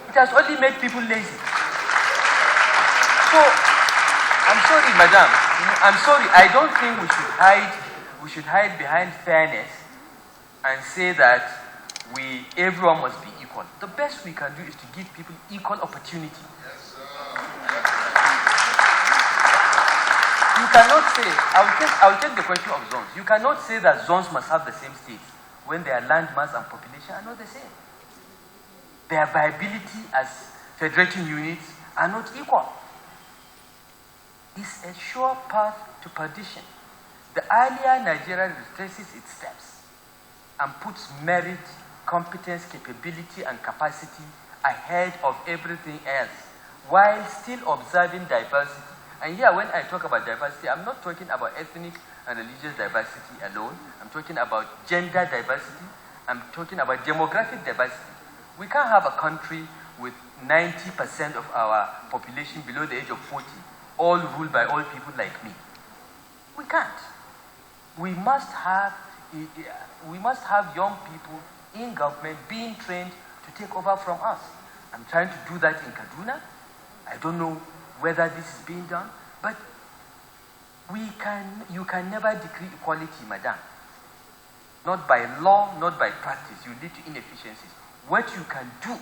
It has only made people lazy. So, I'm sorry, madam. I'm sorry. I don't think we should hide behind fairness and say that everyone must be equal. The best we can do is to give people equal opportunity. You cannot say, I'll take the question of zones. You cannot say that zones must have the same states when their land mass and population are not the same. Their viability as federating units are not equal. It's a sure path to perdition. The earlier Nigeria retraces its steps and puts merit, competence, capability, and capacity ahead of everything else, while still observing diversity. And here, when I talk about diversity, I'm not talking about ethnic and religious diversity alone. I'm talking about gender diversity. I'm talking about demographic diversity. We can't have a country with 90% of our population below the age of 40, all ruled by old people like me. We can't. We must have young people in government being trained to take over from us. I'm trying to do that in Kaduna. I don't know whether this is being done, but you can never decree equality, madam. Not by law, not by practice. You lead to inefficiencies. What you can do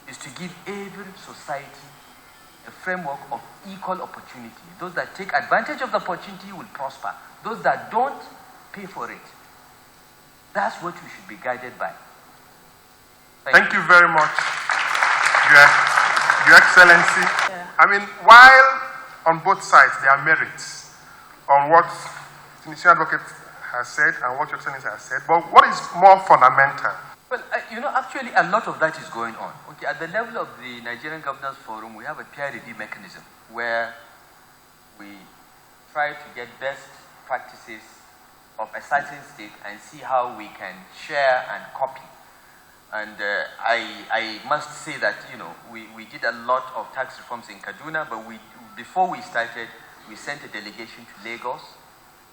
is to give every society a framework of equal opportunity. Those that take advantage of the opportunity will prosper. Those that don't, pay for it. That's what we should be guided by. Thank you very much, Your Excellency. Yeah. I mean, while on both sides there are merits on what the Senior Advocate has said and what Your Excellency has said, but what is more fundamental? Well, actually a lot of that is going on. Okay, at the level of the Nigerian Governors Forum, we have a peer review mechanism where we try to get best practices of a certain state and see how we can share and copy. And I must say that, we did a lot of tax reforms in Kaduna, but before we started, we sent a delegation to Lagos,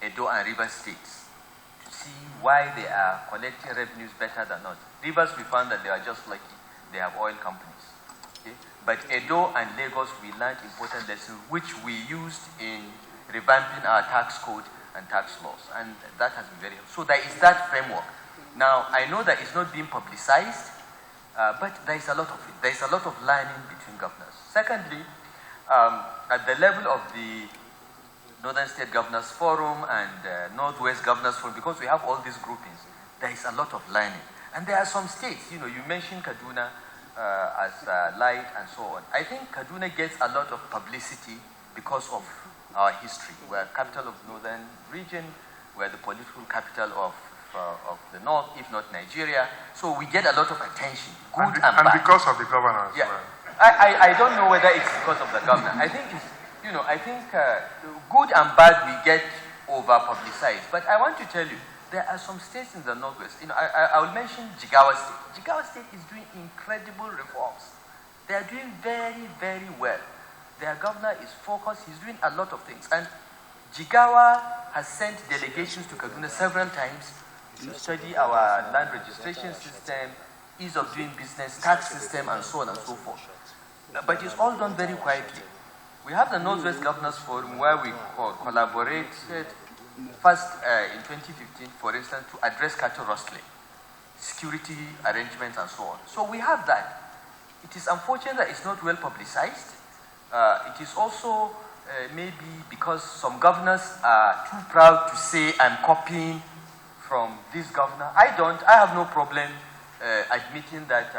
Edo, and Rivers states to see why they are collecting revenues better than us. Rivers, we found that they are just lucky. They have oil companies. Okay? But Edo and Lagos, we learned important lessons, which we used in revamping our tax code and tax laws. And that has been very helpful. So there is that framework. Now, I know that it's not being publicized, but there is a lot of it. There is a lot of learning between governors. Secondly, at the level of the Northern State Governors Forum and Northwest Governors Forum, because we have all these groupings, there is a lot of learning. And there are some states, you mentioned Kaduna as light and so on. I think Kaduna gets a lot of publicity because of our history. We're capital of Northern region, we're the political capital of the North, if not Nigeria. So we get a lot of attention, good and bad. And because of the governor as well. I don't know whether it's because of the governor. I think it's, good and bad we get over-publicized. But I want to tell you, there are some states in the Northwest. I will mention Jigawa State. Jigawa State is doing incredible reforms. They are doing very, very well. Their governor is focused. He's doing a lot of things. And Jigawa has sent delegations to Kaduna several times to study our land registration system, ease of doing business, tax system, and so on and so forth. But it's all done very quietly. We have the Northwest Governors Forum where we collaborated first in 2015, for instance, to address cattle rustling, security arrangements, and so on. So we have that. It is unfortunate that it's not well publicized. It is also maybe because some governors are too proud to say I'm copying from this governor. I have no problem admitting that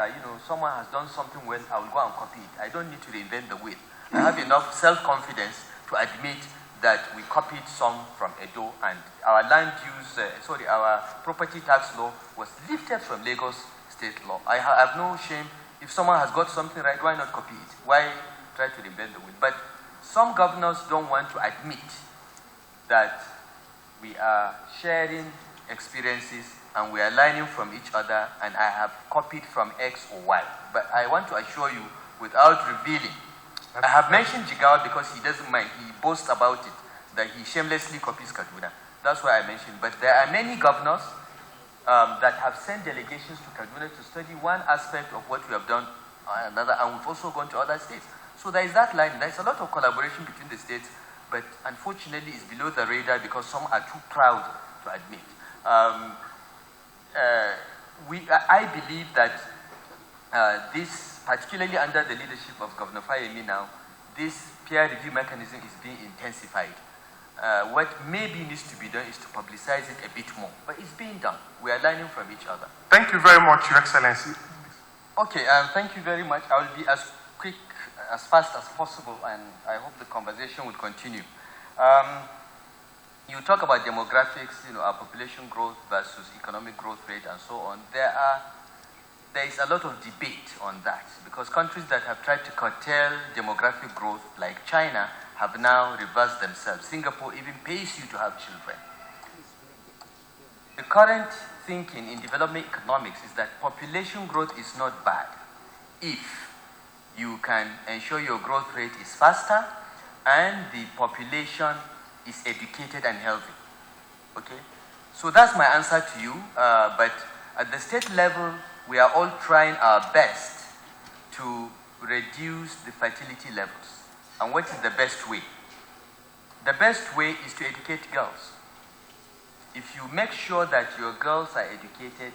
someone has done something well. I will go and copy it. I don't need to reinvent the wheel. I have enough self-confidence to admit that we copied some from Edo, and our our property tax law was lifted from Lagos state law. I have no shame. If someone has got something right, why not copy it? Why try to reinvent the wheel? But some governors don't want to admit that we are sharing experiences and we are learning from each other, and I have copied from X or Y. But I want to assure you, without revealing, I have mentioned Jigawa because he doesn't mind. He boasts about it, that he shamelessly copies Kaduna. That's why I mentioned. But there are many governors that have sent delegations to Kaduna to study one aspect of what we have done, another, and we've also gone to other states. So there is that line. There's a lot of collaboration between the states, but unfortunately it's below the radar because some are too proud to admit. I believe that this, particularly under the leadership of Governor Fayemi now, this peer review mechanism is being intensified. What maybe needs to be done is to publicize it a bit more, but it's being done. We are learning from each other. Thank you very much, Your Excellency. Okay, thank you very much. I will be as quick, as fast as possible, and I hope the conversation will continue. You talk about demographics, our population growth versus economic growth rate and so on. There is a lot of debate on that because countries that have tried to curtail demographic growth, like China, have now reversed themselves. Singapore even pays you to have children. The current thinking in development economics is that population growth is not bad if you can ensure your growth rate is faster and the population is educated and healthy. Okay? So that's my answer to you. But at the state level, we are all trying our best to reduce the fertility levels. And what is the best way? The best way is to educate girls. If you make sure that your girls are educated,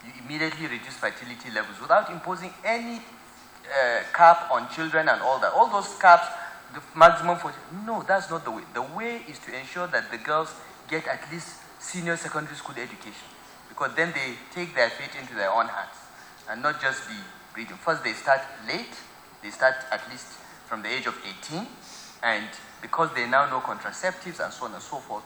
you immediately reduce fertility levels without imposing any cap on children and all that. All those caps, the maximum for... No, that's not the way. The way is to ensure that the girls get at least senior secondary school education, because then they take their fate into their own hands and not just be breeding. First, they start late. They start at least from the age of 18, and because they now know contraceptives and so on and so forth,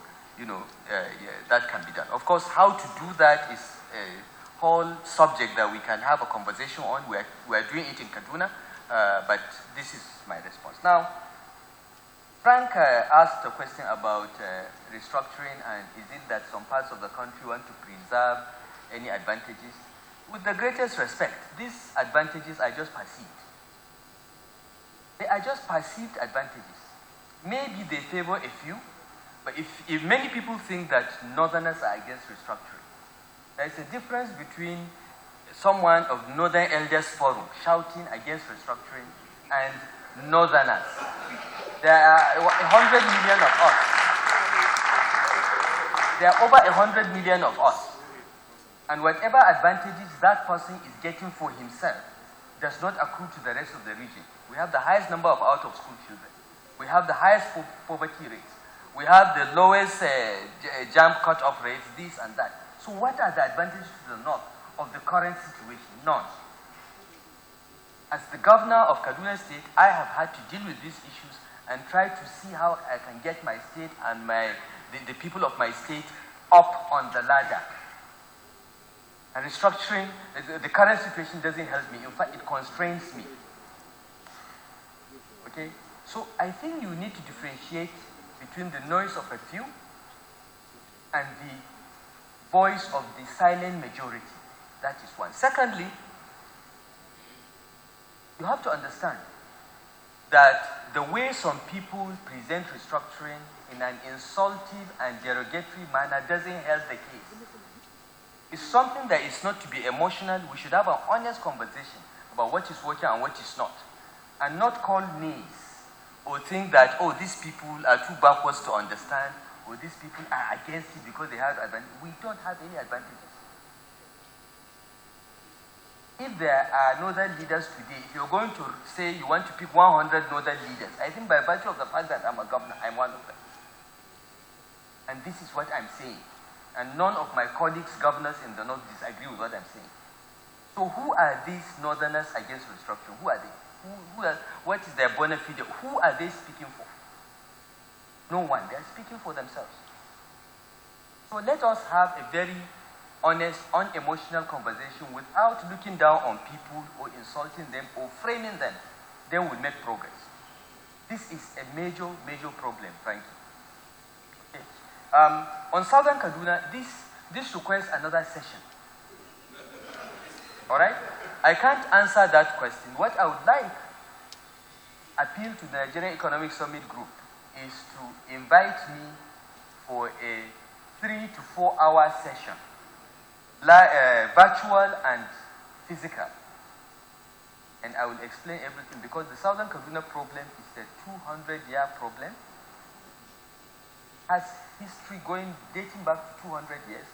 that can be done. Of course, how to do that is a whole subject that we can have a conversation on. We are doing it in Kaduna, but this is my response. Now, Frank asked a question about restructuring, and is it that some parts of the country want to preserve any advantages? With the greatest respect, these advantages are just perceived. They are just perceived advantages. Maybe they favor a few, but if many people think that Northerners are against restructuring, there is a difference between someone of Northern Elders Forum shouting against restructuring and Northerners. There are 100 million of us. There are over 100 million of us. And whatever advantages that person is getting for himself does not accrue to the rest of the region. We have the highest number of out-of-school children. We have the highest poverty rates. We have the lowest jump cut-off rates, this and that. So what are the advantages to the North of the current situation? None. As the governor of Kaduna State, I have had to deal with these issues and try to see how I can get my state and the people of my state up on the ladder. And restructuring, the current situation doesn't help me. In fact, it constrains me. Okay? So I think you need to differentiate between the noise of a few and the voice of the silent majority. That is one. Secondly, you have to understand that the way some people present restructuring in an insultive and derogatory manner doesn't help the case. It's something that is not to be emotional. We should have an honest conversation about what is working and what is not. And not call names or think that, oh, these people are too backwards to understand, or these people are against it because they have advantage. We don't have any advantages. If there are northern leaders today, if you're going to say you want to pick 100 northern leaders, I think by virtue of the fact that I'm a governor, I'm one of them. And this is what I'm saying. And none of my colleagues, governors in the North, disagree with what I'm saying. So who are these northerners against restructuring? Who are they? What is their bona fide? Who are they speaking for? No one. They are speaking for themselves. So let us have a very honest, unemotional conversation without looking down on people or insulting them or framing them. Then we'll make progress. This is a major, major problem, frankly. Okay. On Southern Kaduna, this requires another session. All right? I can't answer that question. What I would like, appeal to the Nigerian Economic Summit Group, is to invite me for a 3 to 4 hour session, virtual and physical. And I will explain everything, because the Southern Kaduna problem is a 200-year problem. Has history dating back to 200 years,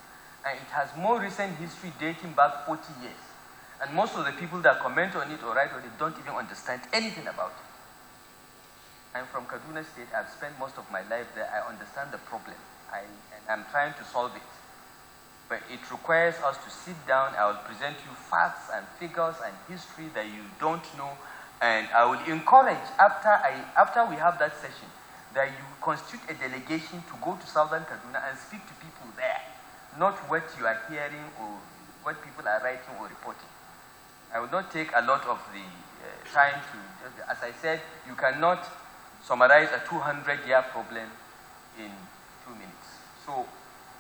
and it has more recent history dating back 40 years. And most of the people that comment on it or write on it don't even understand anything about it. I'm from Kaduna State. I've spent most of my life there. I understand the problem, and I'm trying to solve it. But it requires us to sit down. I will present you facts and figures and history that you don't know, and I will encourage, after we have that session, that you constitute a delegation to go to Southern Kaduna and speak to people there, not what you are hearing or what people are writing or reporting. I will not take a lot of the time to, as I said, you cannot summarize a 200-year problem in 2 minutes. So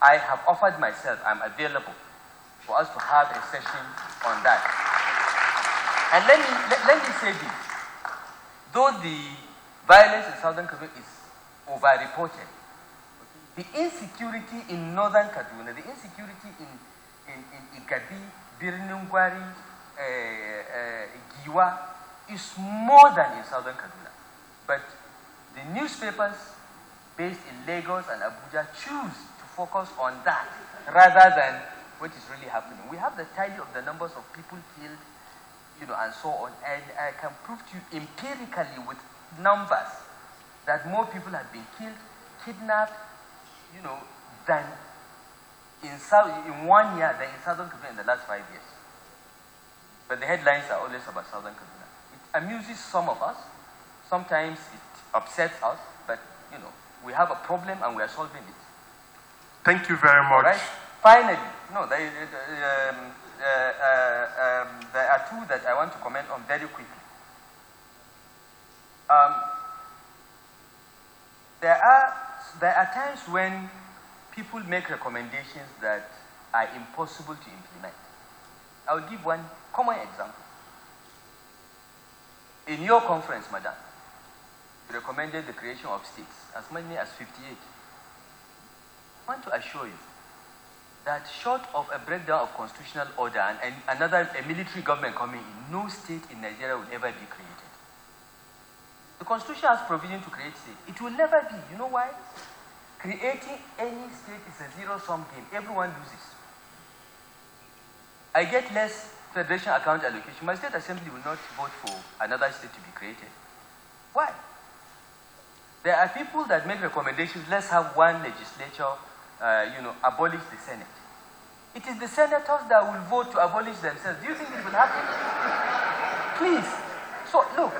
I have offered myself, I'm available for us to have a session on that. And let me say this, though the violence in Southern Kaduna is over-reported, the insecurity in Northern Kaduna, the insecurity in Igabi, Birnin Gwari, Giwa is more than in Southern Kaduna. But the newspapers based in Lagos and Abuja choose to focus on that rather than what is really happening. We have the tally of the numbers of people killed, and so on. And I can prove to you empirically with numbers that more people have been killed, kidnapped, than in 1 year than in Southern Kaduna in the last 5 years. But the headlines are always about Southern Kaduna. It amuses some of us. Sometimes it upsets us. But, we have a problem and we are solving it. Thank you very much. All right? Finally, there are two that I want to comment on very quickly. There are times when people make recommendations that are impossible to implement. I will give one common example. In your conference, madam, you recommended the creation of states, as many as 58. I want to assure you that short of a breakdown of constitutional order and a military government coming in, no state in Nigeria will ever be created. The Constitution has provision to create state. It will never be. You know why? Creating any state is a zero-sum game. Everyone loses. I get less federation account allocation. My state assembly will not vote for another state to be created. Why? There are people that make recommendations, let's have one legislature, abolish the Senate. It is the senators that will vote to abolish themselves. Do you think it will happen? Please. So look,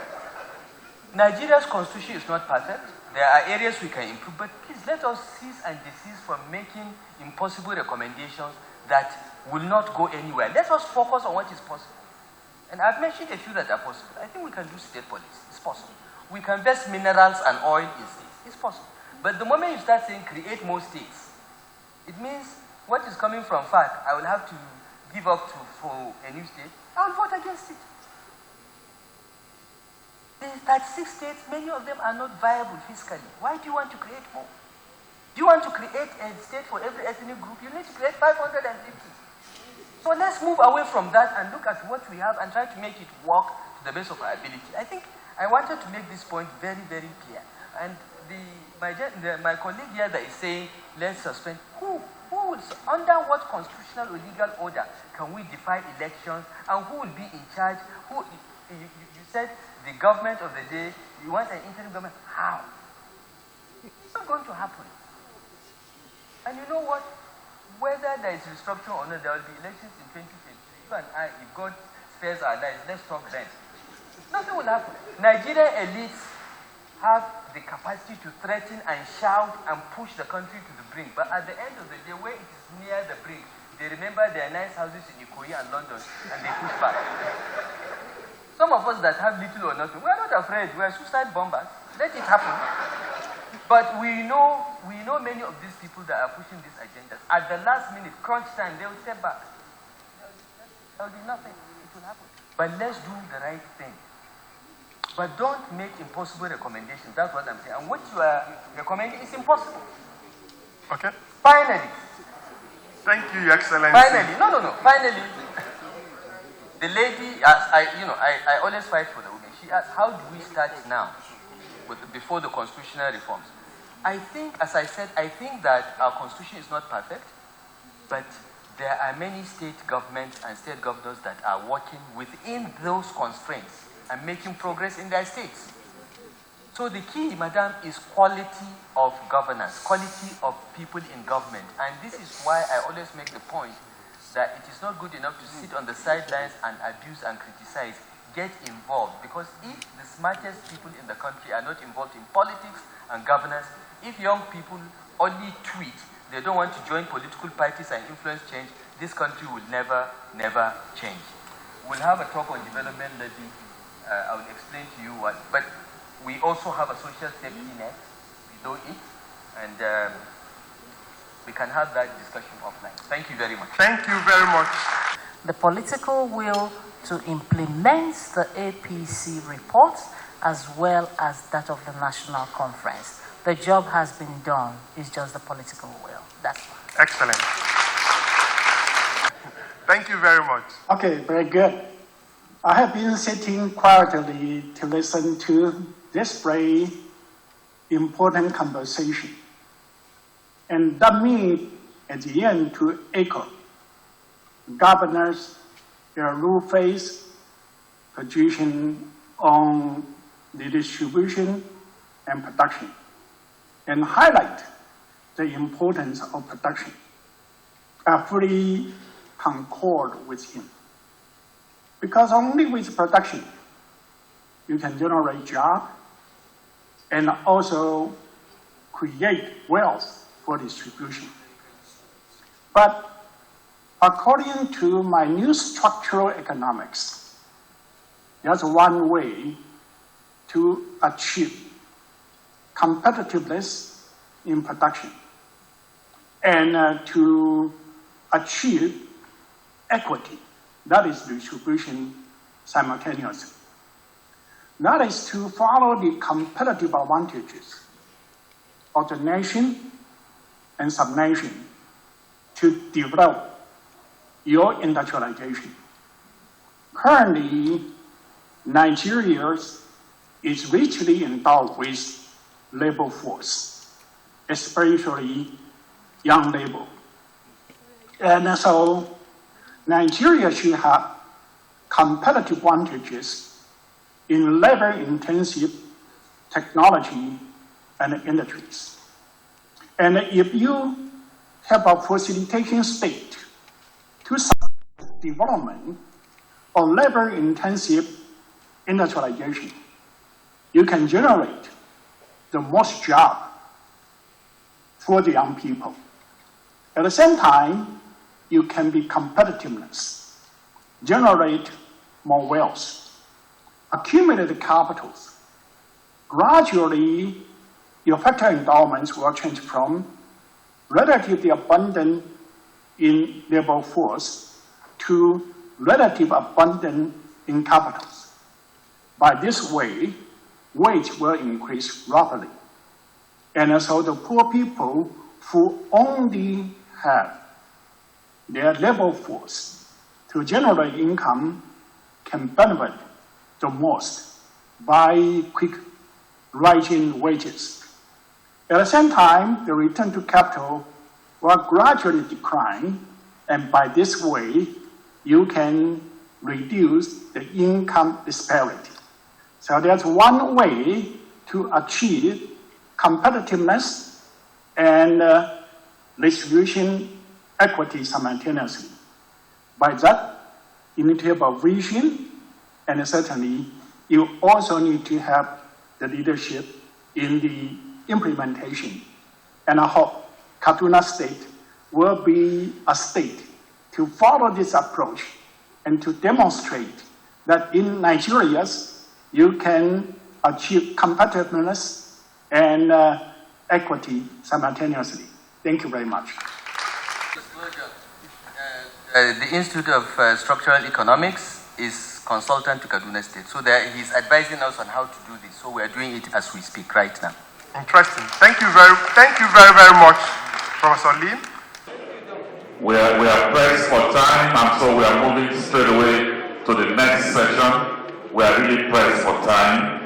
Nigeria's constitution is not perfect. There are areas we can improve, but please let us cease and desist from making impossible recommendations that will not go anywhere. Let us focus on what is possible. And I've mentioned a few that are possible. I think we can do state policy. It's possible. We can invest minerals and oil in states. It's possible. But the moment you start saying create more states, it means what is coming from FARC, I will have to give up to for a new state. I will vote against it. There's 36 states, many of them are not viable fiscally. Why do you want to create more? Do you want to create a state for every ethnic group? You need to create 550. So let's move away from that and look at what we have and try to make it work to the best of our ability. I think I wanted to make this point very, very clear. And my colleague here that is saying, let's suspend, under what constitutional or legal order can we defy elections, and who will be in charge? You said the government of the day, you want an interim government. How? It's not going to happen. And you know what? Whether there is restructuring or not, there will be elections in 2023. You and I, if God spares our lives, let's talk then. Nothing will happen. Nigerian elites have the capacity to threaten and shout and push the country to the brink. But at the end of the day, where it is near the brink, they remember their nice houses in Ikoyi and London, and they push back. Some of us that have little or nothing, we are not afraid. We are suicide bombers. Let it happen. But we know many of these people that are pushing these agendas. At the last minute, crunch time, they will step back. There will be nothing. It will happen. But let's do the right thing. But don't make impossible recommendations. That's what I'm saying. And what you are recommending is impossible. Okay. Finally. Thank you, Your Excellency. Finally. No. Finally. The lady, I always fight for the women. She asked, how do we start now, before the constitutional reforms? I think, as I said, I think that our constitution is not perfect, but there are many state governments and state governors that are working within those constraints and making progress in their states. So the key, madam, is quality of governance, quality of people in government. And this is why I always make the point that it is not good enough to sit on the sidelines and abuse and criticize. Get involved, because if the smartest people in the country are not involved in politics and governance, if young people only tweet, they don't want to join political parties and influence change, this country will never, never change. We'll have a talk on development levy. I will explain to you what, but we also have a social safety net below it, and we can have that discussion offline. Thank you very much. Thank you very much. The political will to implement the APC report as well as that of the National Conference. The job has been done. It's just the political will. That's all. Excellent. Thank you very much. Okay, very good. I have been sitting quietly to listen to this very important conversation. And that means at the end to echo Governor's El-Rufai's position on the distribution and production, and highlight the importance of production. I fully concord with him. Because only with production, you can generate jobs and also create wealth for distribution. But according to my new structural economics, there's one way to achieve competitiveness in production and to achieve equity, that is distribution simultaneously. That is to follow the competitive advantages of the nation and subnation to develop your industrialization. Currently, Nigeria is richly endowed with labor force, especially young labor. And so Nigeria should have competitive advantages in labor-intensive technology and industries. And if you have a facilitating state to support development of labor-intensive industrialization, you can generate the most job for the young people. At the same time, you can be competitiveness, generate more wealth, accumulate capitals. Gradually, your factor endowments will change from relatively abundant in labor force to relative abundant in capitals. By this way, wage will increase rapidly. And so the poor people who only have their labor force to generate income can benefit the most by quick rising wages. At the same time, the return to capital will gradually decline, and by this way, you can reduce the income disparity. So that's one way to achieve competitiveness and distribution equity simultaneously. By that, you need to have a vision, and certainly you also need to have the leadership in the implementation. And I hope Kaduna State will be a state to follow this approach and to demonstrate that in Nigeria, you can achieve competitiveness and equity simultaneously. Thank you very much. The Institute of Structural Economics is consultant to Kaduna State, so he's advising us on how to do this. So we are doing it as we speak right now. Interesting. Thank you very much, Professor Lim. We are pressed for time, and so we are moving straight away to the next session. We are really pressed for time.